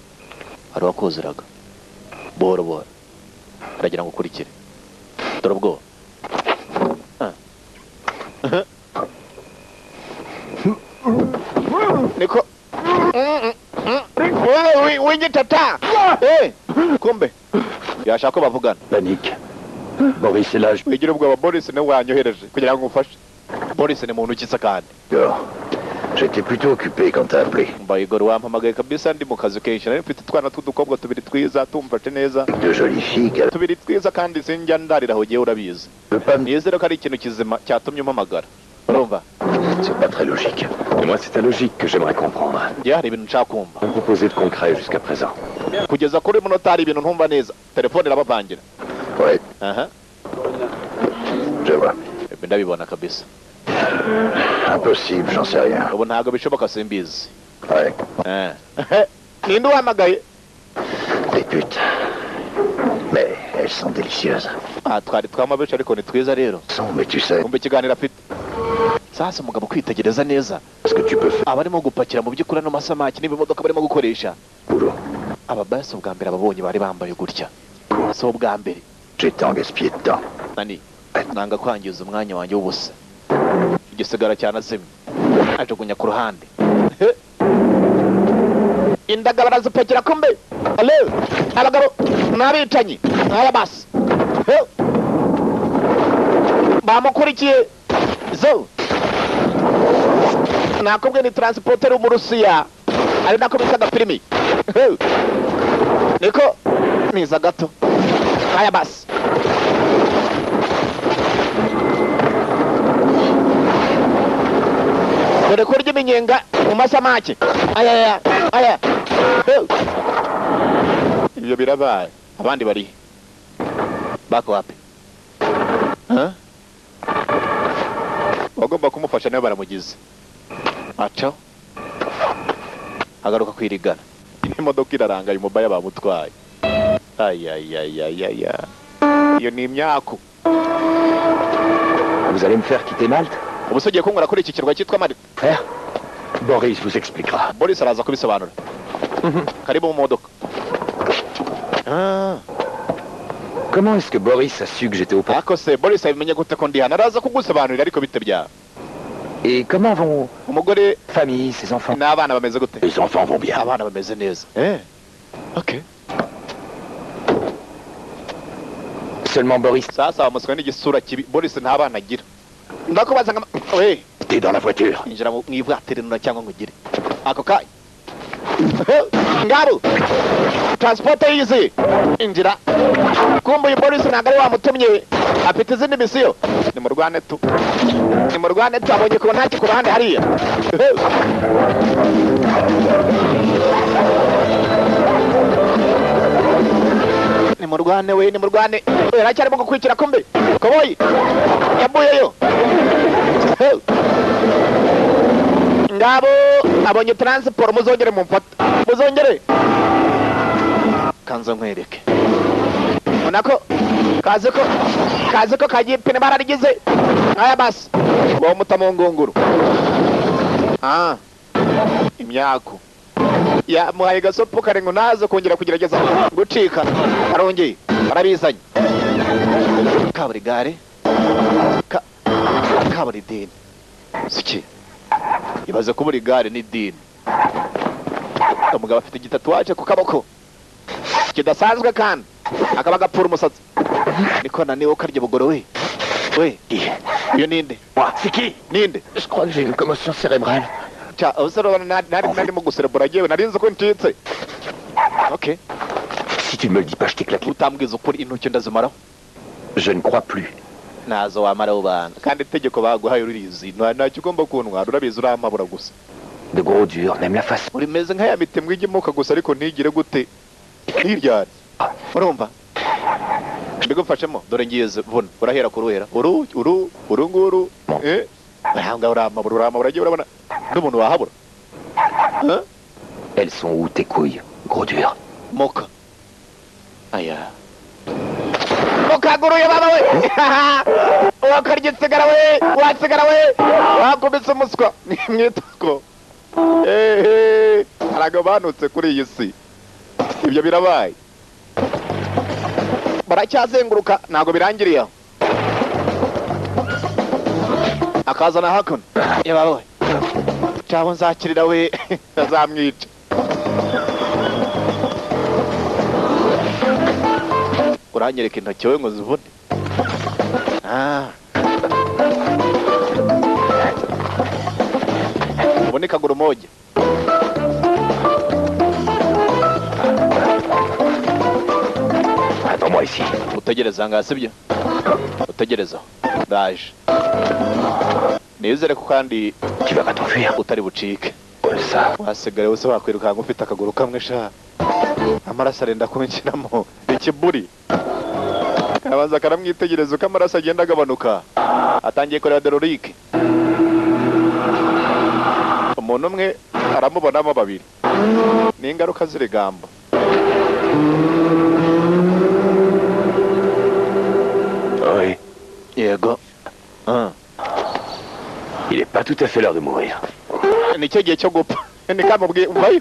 hari uwakuziraga buhoro buhoro. ndagira ngo ukurikire dore ubwoba. niko w'igitata. kumbe yashaka ko bavugana. Panique. Boris est là, je... wigira ubwoba. Boris niwe wanyohereje kugira ngo ngufashe. Boris ni muntu ukiza kandi. Dehors. J'étais plutôt occupé quand t'as appelé. Igor wampamagaye kabisa ndi mu kazi kenshi nari mfite utwana tw'udukobwa tubiri twiza tumfashe neza De jolies filles. tubiri twiza kandi sinjya ndarira aho ugiye urabizi nizere ko ari ikintu kizima cyatumye umpamagara urumva C'est pas très logique. Et moi, c'est ta logique que j'aimerais comprendre. njye hari ibintu nshaka kumva On proposait de concret jusqu'à présent. kugeza kuri munota hari ibintu ntumva neza telefone irabavangira Ouais, aha je vois. ndabibona kabisa Impossible, j'en sais rien. ubu ntabwo bishoboka simbizi Ouais. ninde uhamagaye Des putes. Mais elles sont délicieuses. twari twamabica ariko ni twiza rero Mais tu sais, umva ikiganiro afite sasa umugabo kwitegereza neza ce que tu peux faire. abarimo gupakira mu by'ukuri ano masamaki n'ibimodoka barimo gukoresha Boulot. ababasi ubwa mbere ababonye bari bambaye gutya si ubwa mbere J'ai tant gaspillé de temps. nani nanga kwangiza umwanya wanjye w'ubusa igisigara cyanazimye ajugunya ku ruhande indaga barazipakira kumbe ale abagabo n'abicanyi n'aya basi bamukurikiye zo nakubwiye ni transporter mu Rusiya ari nako bitaga filimi niko niza gato n'aya basi dore kurya iminyenga mu masamake aya ibyo birabaye abandi bari bako wapi bagomba kumufasha nawe baramugize aca agaruka kwirigana imodoka irarangaye umubaya bamutwaye ayayayayaya iyo ni imyaku Vous allez me faire quitter Malte? ubu se ugiye kunkora kuri iki kirwa cyitwa Malte Frère, Boris vous expliquera. Boris araza kubisobanura karibu mu modoka Comment est-ce que Boris a su que j'étais au port? ako se Boris abimenye gute ko ndi hano araza kugusobanurira ariko bite bya Et comment vont umugore famille, ses enfants? n'abana bameze gute Les enfants vont bien. abana bameze neza okay Seulement Boris. sasa bamuswe n'igisura kibi Boris nta bana agira ndakubaza ngo we T'es dans la voiture. injira mu ivatiri nuna cyangwa ngugire ako kanya ngabu transport yize injira kumbuye Boris ntabwo ari wamutumye afite izindi misiyo ni mu Rwanda tu abonye ko ntacyo ku ruhande hariya ni mu Rwanda we aracyarimo gukurikira kumbe koboyi yabuyeyo ngabo abonye transport muzongere mumfata muzongere kanzo nkwereke unako kaze ko kagiye pine bararigize aya basi bo mutamongonguru imyaku ya muhaye gasopo karengo nazo kongera kugerageza gucika arongeye arabizanye kaburi gare kaburi dini siki ibaze kubura igare ni dini umugabo afite igitatuwaje ku kaboko kidasanzwe kandi akaba gapfura umusatsi niko naniwe ukarya bugoro we iyo ninde C'est qui? ninde Je crois que j'ai une commotion cérébrale. cha usoro nari mu guserebura yewe narinze ko ntitse okay Si tu ne me le dis pas, je t'éclate. utambwiza ukuri intoki ndazimaraho Je ne crois plus. nazo wamara ubana kandi itegeko baguhaye urizi ntacyo ugomba kuntwara urabizi urampabura gusa De gros dur, même la face. urimeze nk'aya mitemwe igimuka gusa ariko ntigire gute ntiryari urumva mbigufashemo dore ngiyeze vuna urahera kuruhera uru nguru ahanga uramabura agiye urabona n'umuntu wahabura Elles sont où tes couilles? Gros dur. moka aya mukaguruye baba we wakarya itsigara we watsigara we wakubise umuswa mwitako haragabanutse kuri iyi si ibyo birabaye baracyazenguruka ntabwo birangiriye aho akazana hakuno yaba we cyabo nzakirira we azamwica uranyereka intoki we ngo zivune ubu ni kaguru moja. Attends-moi ici. Utegereza ngaha sibyo? Utegereza. Ndaje. Nizere ko kandi Tu vas pas t'enfuir. utari bucike. Ça. Wasigare wose wakwirukanka ufite akaguru kamwe sha. Amaraso arenda kunkinamo ikiburi. Kabanza karamwitegereza uko amaraso agenda agabanuka. Atangiye kureba derorike. Umuntu umwe aramubonamo babiri. Ni ingaruka z'irigamba. Oui. Yego. Il est pas tout à fait l'heure de mourir. Ni cyo gihe cyo gupfa. Ni kamubwiye uvayo.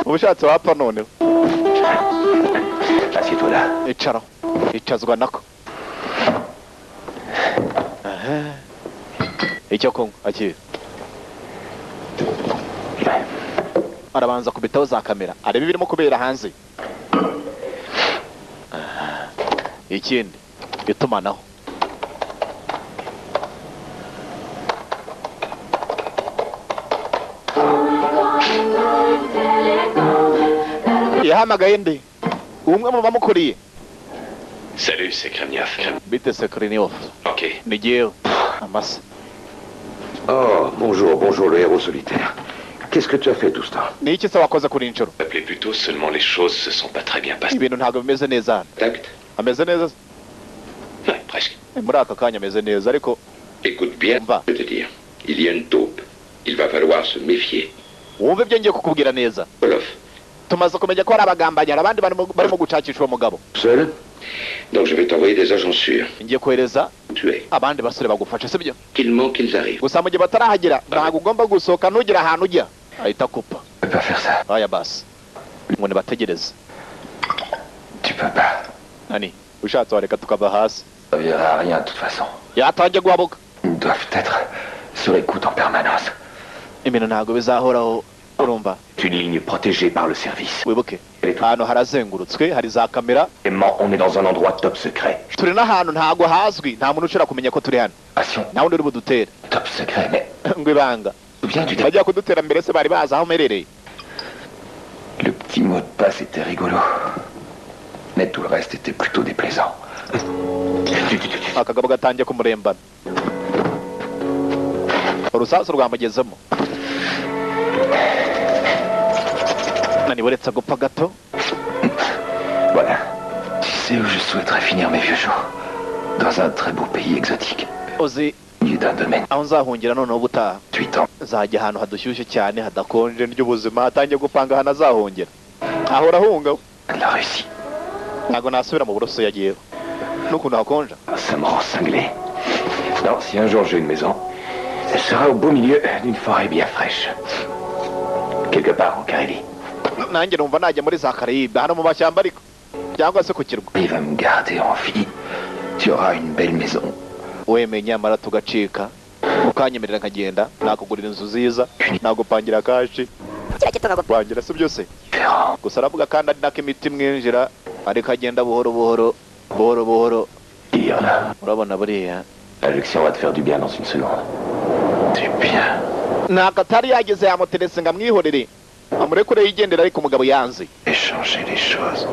Ubushatse wapfa none. Assieds-toi là. Icara. Icazwa nako. Icyo kunywa akira. Arabanza kubitaho za kamera areba ibirimo kubera hanze. Ikindi itumanaho. Yahamagaye nde? Umwe mu bamukuriye. Salut, c'est Kremniov. Bite Sekrenov. Ok. Ni jewe. Amasa. Oh, bonjour, le héros solitaire. Qu'est-ce que tu as fait tout ce temps? Ni iki se wakoze kuri inshuro? Appelez plutôt, seulement les choses se sont pas très bien passées. Ibintu ntabwo bimeze neza hano. Tact? Ameze neza? Ouais, presque. Muri aka kanya ameze neza ariko Écoute bien, Va. je vais te dire. Il y a une taupe. Il va falloir se méfier. wumve ibyo ngiye kukubwira neza. Olof. Tumaze kumenya ko hari abagambanyi hari abandi barimo gucakisha uwo mugabo. Seul? Donc je vais t'envoyer des agents sûrs. Ngiye kohereza Tu es. abandi basore bagufasha sibyo? Qu'il manque, qu'ils arrivent. Gusa mu gihe batarahagera ntabwo ugomba gusohoka ntugira ahantu ujya. Ahita kupa. Tu peux pas faire ça. Aya basi. Ngo nibategereze. Tu peux pas. Nani? Ushatse wareka tukava hasi. Ça viendra à rien de toute façon. Yatangiye guhabuka. Ils doivent être sur écoute en permanence. Ibintu ntabwo bizahoraho urumva. C'est une ligne protégée par le service. Wibuke. Ahantu harazengurutswe hari za kamera. Vraiment, on est dans un endroit top secret. Turi n'ahantu ntabwo hazwi nta muntu ushobora kumenya ko turi hano. Passion, Nta wundi uri budutere. top secret, mais Ngo ibanga. souviens du Bajya kudutera mbere se bari bazi aho merereye. Le petit mot de passe était rigolo. Mais tout le reste était plutôt déplaisant. Akagabo gatangiye kumurembana. Urusasu rwamugezemo. Nani buretse gupfa gato. Voilà. Tu sais où je souhaiterais finir mes vieux jours? Dans un très beau pays exotique. Uzi Au milieu d'un domaine. aho nzahungira noneho ubutaha. 8 ans. Nzajya ahantu hadushyushye cyane hadakonje ry'ubuzima hatangiye gupanga ahantu azahungira. Ahora ahunga. La Russie. Ntabwo nasubira mu Burusiya yagiyeho. N'ukuntu hakonja. Ça me rend cinglé. Non, si un jour j'ai une maison, elle sera au beau milieu d'une forêt bien fraîche. Quelque part en Carélie. Nanjye numva najya muri za Karayibe hano mu mashyamba ariko cyangwa se ku kirwa. Il va me garder en vie. Tu auras une belle maison. Wemeye nyamara tugacika ukanyemerera nkagenda nakugurira inzu nziza nagupangira kashi wangira si byose Différent. gusa aravuga kandi ari nako imiti mwinjira ariko agenda buhoro buhoro Il y en a. urabona buriya L'injection va te faire du bien dans une seconde. C'est bien. ntabwo atari yageze yamuteretse ngo amwihorere amurekure yigendera ariko umugabo yanze. Échanger les choses.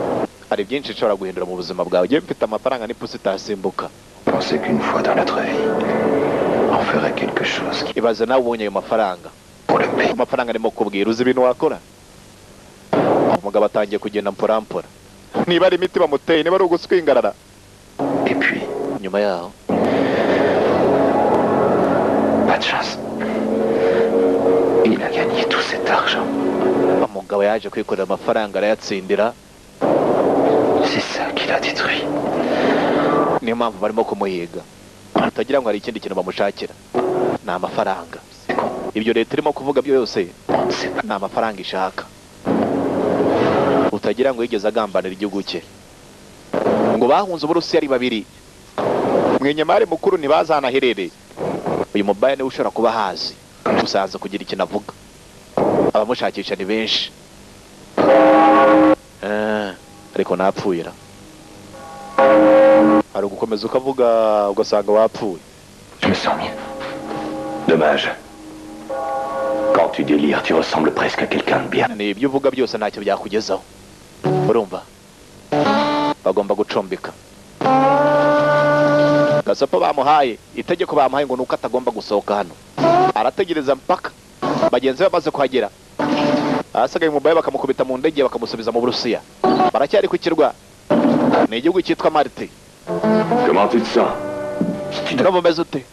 hari byinshi nshobora guhindura mu buzima bwawe njye mfite amafaranga n'ipusi itasimbuka. Pensez qu'une fois dans notre vie, on ferait quelque chose qui... ibaze nawe ubonye ayo mafaranga pour le pays. amafaranga arimo kubwira uzi ibintu wakora. Umugabo atangiye kugenda mpora niba ari imiti bamuteye niba ari uguswingarara. Et puis, nyuma yaho pas de chance. Il a gagné tout cet argent. umugabo yaje kwikorera amafaranga arayatsindira. C'est ça qui l'a détruit. Niyo mpamvu barimo kumuhiga utagira ngo hari ikindi kintu bamushakira. Ni amafaranga. Ibyo leta irimo kuvuga byose On ne sait pas. ni amafaranga ishaka. Utagira ngo yigeze agambanira igihugu cye. Ngo bahunze Uburusiya ari babiri. Mwenyemari mukuru ntibazanaherereye. Uyu mubaya niwe ushobora kuba hazi gusaza kugira ikintu avuga. Abamushakisha ni benshi. Ariko napfuira. Hari ugukomeza ukavuga ugasanga wapfuye. Je me sens mieux. Dommage. Quand Tu délires, tu ressembles presque à quelqu'un de bien. ni ibyo uvuga byose ntacyo byakugezaho urumva bagomba gucumbika gasopo bamuhaye itegeko bamuhaye ngo nuko atagomba gusohoka hano arategereza mpaka bagenzi be bamaze kuhagera ahasigaye umubaye bakamukubita mu ndege bakamusubiza mu Burusiya baracyari ku kirwa ni igihugu cyitwa Malte. Comment tu te sens? Urumva umeze ute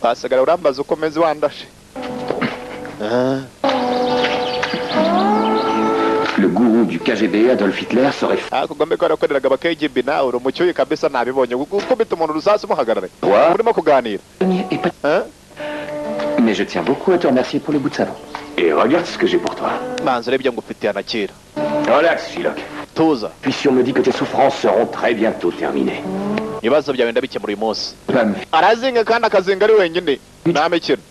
wasigara urambaza uko umeze wandashe Le gourou du KGB, Adolf Hitler, serait kugombe ko arakoreraga aba KGB nawe uri umucyuye kabisa nabibonye gukubita umuntu rusasi umuhagarare Quoi? urimo kuganira et pas... Mais je tiens beaucoup à te remercier pour le bout de savon. Et regarde ce que j'ai pour toi. manzi urebye ngo ufite anakira Relax, Shylock. tuza Puis si on me dit que tes souffrances seront très bientôt terminées. ibibazo byawe ndabikemura uyu munsi Va me arazinga kandi akazinga ari wenyine nta mikino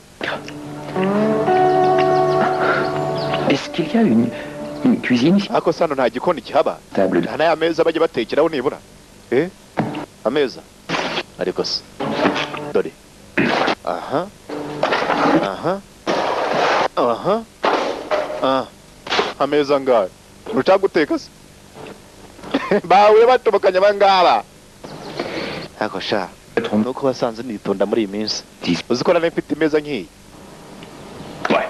Est-ce qu'il y a une cuisine ici? ariko se hano nta gikoni kihaba Table de... nta n'aya meza bajya batekeraho nibura ameza ariko se dore aha ameza ngayo ntushaka guteka se bawe batubukanye abangaba ariko sha nuko wasanze nitonda muri iyi minsi uzi ko nari mfite imeza nk'iyi Ouais.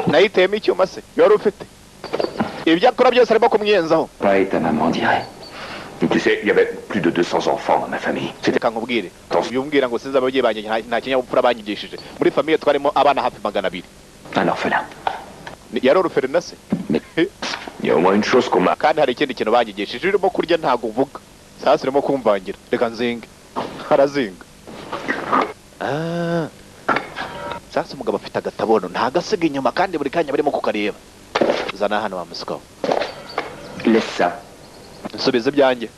nayiteyemo icyuma se yari ufite ibyo akora byose arimo kumwiyenzaho Pas et ta maman dirait. Tu sais, il y avait plus de 200 enfants dans ma famille. C'était reka nkubwire uyu umbwira ngo sinzi ababyeyi banjye nta kinyabupfura banyigishije muri famiye twarimo abana hafi 200 un orphelin. yari uruferina se Mais il y a au moins une chose qu'on m'a... kandi hari ikindi kintu banyigishije urimo kurya ntabwo uvuga sasa urimo kumvangira reka nzinge arazinga sasa umugabo afite agatabono ntagasiga inyuma kandi buri kanya barimo kukareba zana hano wa musikaho Laisse ça. nsubize ibyanjye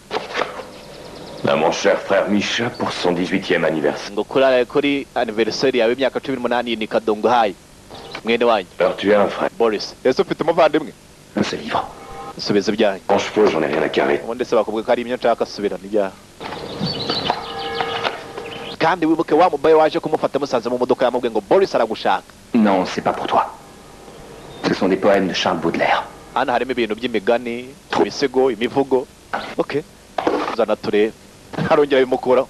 À mon cher frère Misha pour son 18e anniversaire. ngo kuri anniversaire yawe imyaka 18 ni kadongo hayi mwene wanjye Alors tu as un frère. Boris ese ufite umuvandimwe Ce livre. nsubize ibyanjye Quand je peux, j'en ai rien à carrer. ubundi se bakubwira ko ari imyo nshaka asubira n'ibyaha kandi wibuke wa mubaye waje kumufata musanze mu modoka yamubwiye ngo Boris aragushaka Non, c'est pas pour toi. Ce sont des poèmes de Charles Baudelaire. hano harimo ibintu by'imigani ibisigo imivugo okay zana turebe harongera bimukuraho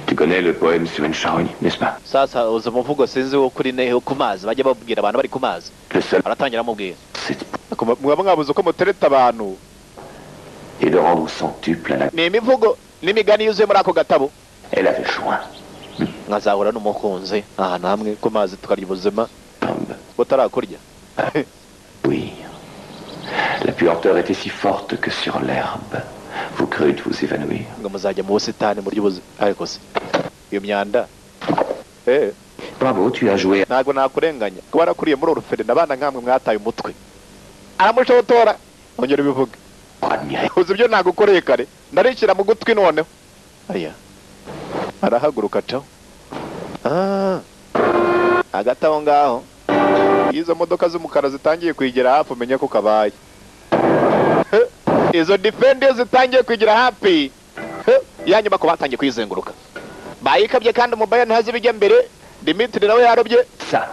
Tu connais le poème sur une charogne, n'est-ce pas? sasa uzi umuvugo sinzi wo kuri nehe ku mazi bajya babwira abantu bari ku mazi Le seul, aratangira amubwira c'est mwaba mwabuze uko mutereta abantu et de rendre au centuple la... ni imivugo n'imigani yuzuye muri ako gatabo Elle avait joint. nkazahura n'umukunzi ahantu hamwe ku mazi tukarya ubuzima Tombe. butarakurya Oui. La puanteur était si forte que sur l'herbe, vous crûtes vous évanouir. ngo muzajya mu busitani murya ubuzima ariko se iyo myanda Bravo, tu as joué. ntabwo nakurenganya kuba warakuriye muri uruferina abana nkamwe mwataye umutwe aramushotora ongera ibivuge Admiré. uzi ibyo nagukoreye kare ndarishyira mu gutwi noneho aya arahaguruka caho hagati aho ngaho izo modoka z'umukara zitangiye kwigera hafi umenye ko kabaye izo defende zitangiye kwigera hafi ya nyubako batangiye kuyizenguruka bayikabye kandi umubaye ntazi bijya mbere Dimitri nawe yarobye Ça.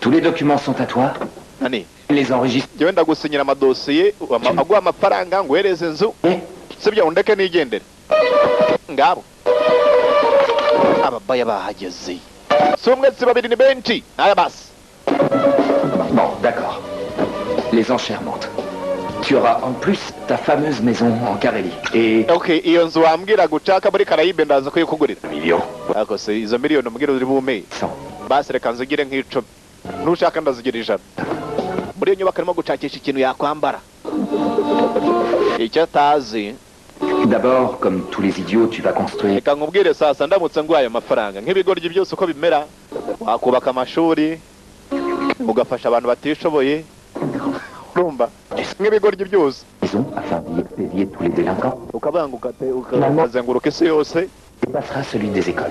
Tous les documents sont à toi. nani Les enregistres. yewe ndagusinyira amadosiye aguha amafaranga ngo uhereze inzu sibyo undeke nigendere ngabo ababaya bahageze si umwe si babiri ni benshi aya basi Bon, d'accord. Les enchères montent. Tu auras en plus ta fameuse maison en Carélie. Et... okay iyo nzu wambwira gucaka muri Karayibe ndaza kuyikugurira Un million. ariko se izo miliyoni umbwira uri bume 100. basi reka nzigire nk'icumi nushaka ndazigira 100 muri iyo nyubako arimo gucakisha ikintu yakwambara icyo atazi D'abord, comme tous les idiots, tu vas construire... reka nkubwire sasa ndamutse nguhaye amafaranga nk'ibigoryi byose uko bimera wakubaka amashuri ugafasha abantu batishoboye urumva nk'ibigoryi byose maison afin d'y expédier tous les délinquants. ukabanguka ukazenguruka isi yose Dépassera celui des écoles.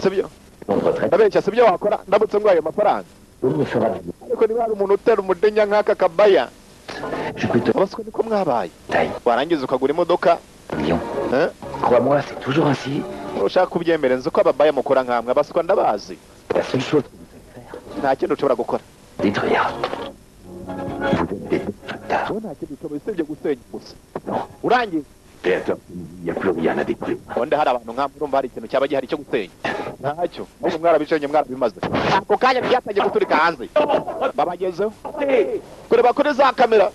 sibyo Ton retraite, ndabeshya sibyo wakora ndamutse nguhaye amafaranga me fera du bien. ariko niba hari umuntu utera umudenya nk'aka kabaya Je peux te... abaswa niko mwabaye Taille. warangiza ukagura imodoka Million. Crois-moi, c'est toujours ainsi. ushaka kubyemera nzi ko ababaya mukora nkamwe abaswa ndabazi La seule chose que vous savez faire, nta kintu ushobora gukora. Dites rien. Vous êtes des facteurs. Wowe nta kintu ushoboye usibye gusenya gusa. Urangiye. Créateur, il n'y a plus rien à détruire. Wenda hari abantu nka murumva hari ikintu cyaba gihari cyo gusenya. Ntacyo. Ahubwo mwarabicenye mwarabimaze. Ako kanya byatangiye guturika hanze. Babagezeho. Kureba kuri za kamera.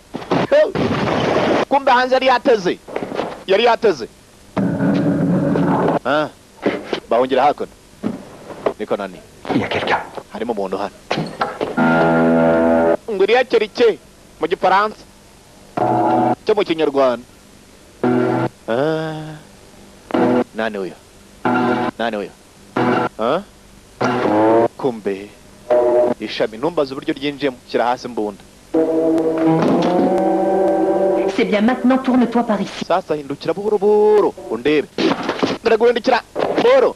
Kumbe hanze yari yateze. Bahungira hakuno. Niko nani? Il y a quelqu'un. Harimo umuntu hano. Nguriya kerike mu gifaransa. Cyo mu kinyarwanda. Nani huyo? Kumbe ishami numbaza uburyo ryinjiyemo kira hasi mbunda. C'est bien, maintenant tourne-toi par ici. Sasa hindukira buhoro undebe. Ndaraguhindukira buhoro.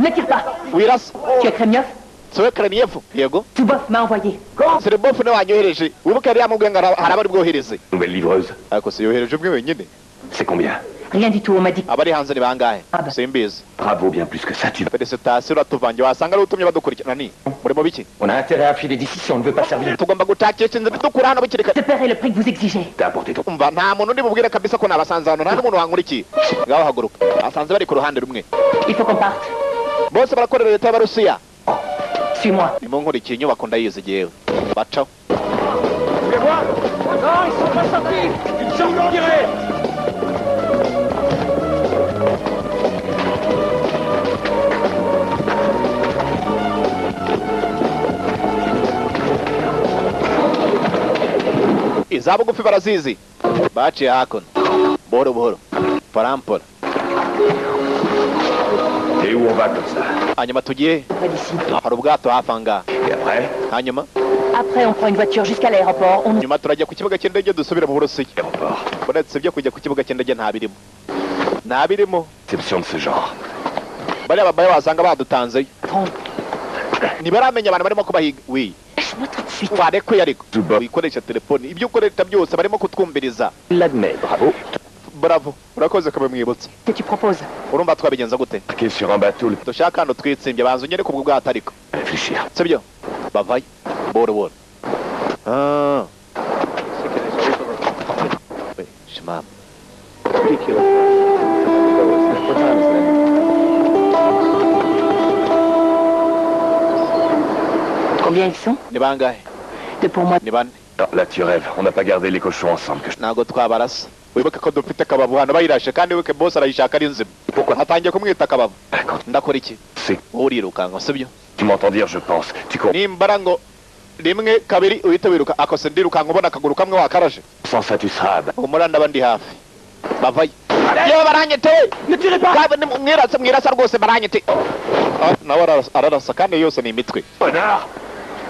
Ne tire pas. Wirasa. Tu es Kremiev? Sowe Kremiev, yego. Zuboff m'a envoyé. Serebof ne wanyohereje. Wibuka yari yamubwiye ngo harabari bwohereze. Nouvelle livreuse. Ariko se yohereje ubwe wenyine. C'est combien? Rien du tout, on m'a dit. Abari hanze ni bangahe? Ah bah. Simbizi. Bravo, bien plus que ça, tu... Félicitations uratuvange wasanga ari utumye badukurikirana ni. Muri mu biki? On a intérêt à filer d'ici si on ne veut pas servir. Tugomba gutakisha inzira dukura hano bikirika. Je paierai le prix que vous exigez. T'as apporté ton... Umva nta muntu ndi bubwire kabisa ko nabasanze hano nta n'umuntu wankurikiye. Ngaho haguruka. Asanze bari ku ruhande rumwe. Il faut qu'on parte. Bose barakorera leta y'Abarusiya. Suis-moi. Nimunkurikiye inyubako ndayizi jewe. Bacaho. Tu les vois? Non, ils sont pas sortis. Ils sont tirés. Iza bugufi barazizi. Baciye hakuno. Buhoro. Parampora. Et où on va comme ça? Hanyuma tugiye. Près d'ici. Hari ubwato hafi aha ngaha. Et après? Hanyuma Après, on prend une voiture jusqu'à l'aéroport. On... nyuma turajya ku kibuga cy'indege dusubira mu Burusiya. Aéroport. Uretse ibyo kujya ku kibuga cy'indege nta birimo. Exception de ce genre. Bariya babaye wasanga badutanzeyo. Trompe. Ntibaramenya abantu barimo kubahiga. Oui. Lâche-moi tout de suite. Warekuye ariko. Zuba. Wikoresha telefone. Ibyo ukoresha byose barimo kutwumviriza. Il l'admet, bravo. Bravo. Urakoze kabimwibutsa. Que tu proposes? Urumva twabigenza gute? Marqué sur un bateau, le... Dushaka hano twitsimbye banza ugere ku bwato ariko. Réfléchir. Sibyo? Bavayo. Buhoro. Shimama. Combien ils sont? Ni bangahe? Deux pour moi. Ni bane. Non, là tu rêves, on n'a pas gardé les cochons ensemble que je... Ntago twabarasa. Wibuke ko dufite kababu hano bayirashe kandi wibuke boss arayishaka ari nzima. Pourquoi atangiye kumwita kababu? Ndakora iki? C'est... Urirukanka sibyo? Tu m'entends dire, je pense. Tu comprends? Nimbara ngo rimwe kabiri uhita wiruka akose ndirukanka ubona akaguru kamwe wakaraje. Sans ça, tu seras à bas. Umuranda bandi hafi. Bavayo. Yewe baranyete. Ne tirez pas. Kabe mwirasa rwose baranyete. Nawe ararasa kandi yose ni imitwe. Connard.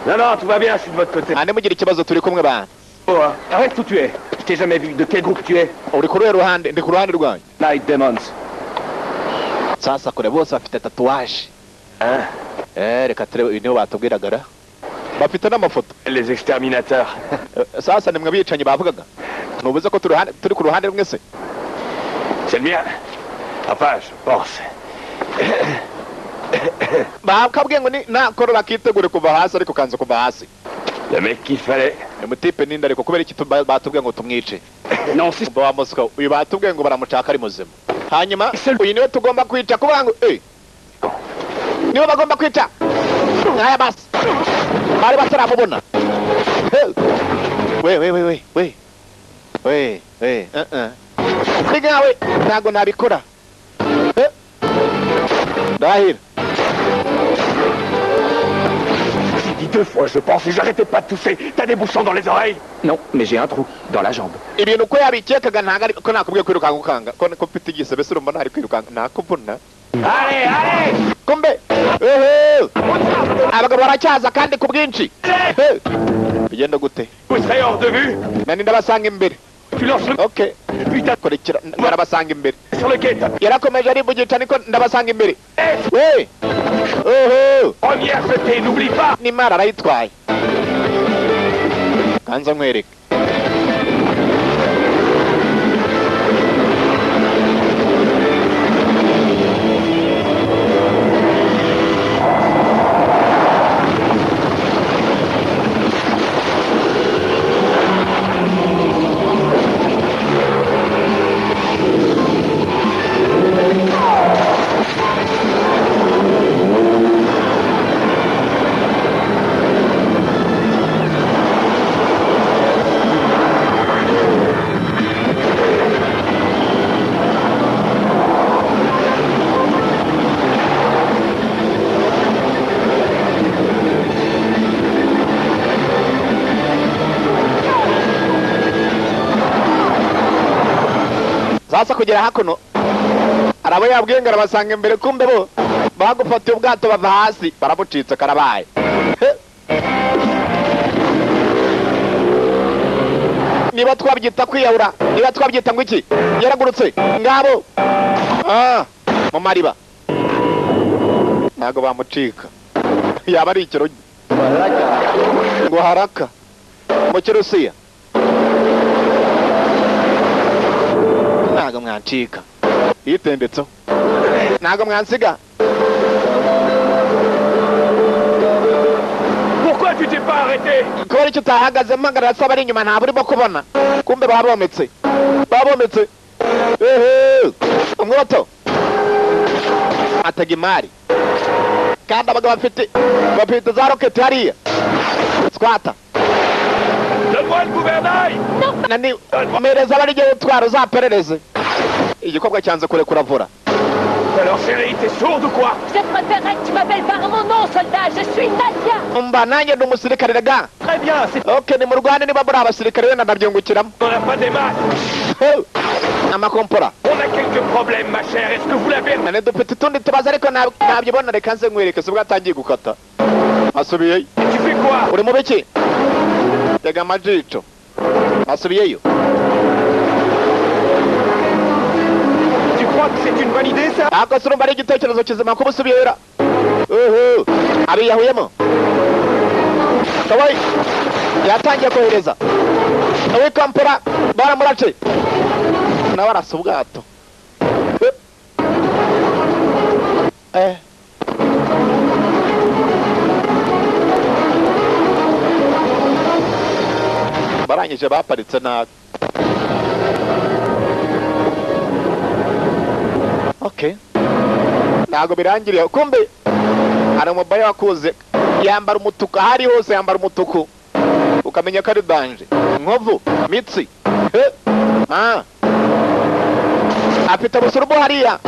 Non, tout va bien, je suis de votre côté. Nta mugira ikibazo turi kumwe bana. Oh, arrête où tu es. Je t'ai jamais vu. De quel groupe tu es? Uri ku ruhande, ndi ku ruhande rwanyu. Night Demons. Sasa kure bose bafite tatuwaje. Reka turebe niho batubwiragara. Bafite n'amafoto. Les exterminateurs. Sasa nimwe bicanyi bavugaga. Nubuze ko turi ku ruhande rumwe se. C'est le mien. Enfin, je pense. Bakabwiye ngo ni nakorora kitegure kuva hasi ariko kanze kuva hasi. Le mec qu'il fallait. Mutipe ninda ariko kubera iki batubwiye ngo tumwice. Non, si. Ba Moscow uyu batubwiye ngo baramucaka ari muzima. Hanyuma uyu niwe tugomba kwica kuvuga ngo niwe bagomba kwica. Ngaya basi. Bari bataramubona. We. Sigawe ntago nabikora. Dahir. J'ai dit 2 fois, je pense, et j'arrêtais pas de tousser. T'as des bouchons dans les oreilles? Non, mais j'ai un trou dans la jambe. Ibintu ko yabikekaga ntago ariko nakubwiye kwirukanka ukanga. Ko mfite igisebe se urumva ntari kwirukanka nakubona. Allez. Kumbe. Abagabo baracyaza kandi ku bwinshi. Bigenda gute? Vous serez hors de vue. Nani ndabasanga imbere. Tu lances le... Okay. Putain, Kurikira ndabasanga imbere. sur le quai. Yarakomeje aribugita niko ndabasanga imbere. Première jetée, n'oublie pas. N'Imana arayitwaye. Kanza nkwereke. basa kugera hakuno arabo yabwiye ngo arabasanga imbere kumbe bo bagufatiye ubwato bava hasi barabucitse karabaye. Niba twabyita kwiyahura, niba twabyita ngo iki yaragurutse ngabo mu mariba ntago bamucika yaba ari ikiro ngo haraka mu Kirusiya ntago mwancika yitendetseho ntago mwansiga. Pourquoi tu t'es pas arrêté? Kubera icyo utahagaze mpagarara saba ari inyuma ntabwo urimo kubona kumbe babometse umwoto atega imari kandi abagabo bafite za roketi hariya squata. Donne-moi le gouvernail! Nani mereza bari gihe utwara uzaperereze igikobwa cyanze kurekura vura. Alors chérie, t'es sourde ou quoi? Je préférerais que tu m'appelles par mon nom, soldat. Je suis Nadia. Mba nanjye ndi umusirikare rega. Très bien, c'est... Okay, ni mu Rwanda niba muri abasirikare wenda ndabyungukiramo. On n'a pas des masques. Amakompora. On a quelques problèmes, ma chère. Est-ce que vous l'avez... Nane dufite utundi tubazo ariko nabyibona reka nze nkwereke sibwo atangiye gukata. Asubiyeyo. Tu fais quoi? Uri mu biki? Tega amajico. Asubiyeyo. Tu crois que c'est une bonne idée, ça? Ako surumva ari igitekerezo kizima kuba usubiyera. Abiyahuyemo. Tawai. Yatangiye kohereza. Awe kampura baramurace. Nawe arasa ubwato. Barangije baparitse nabi. Okay. Ntago birangiriye kumbe hari umubaye wakuze yambara umutuku hari hose yambara umutuku ukamenya ko ari danje nkovu mitsi afite busurubu hariya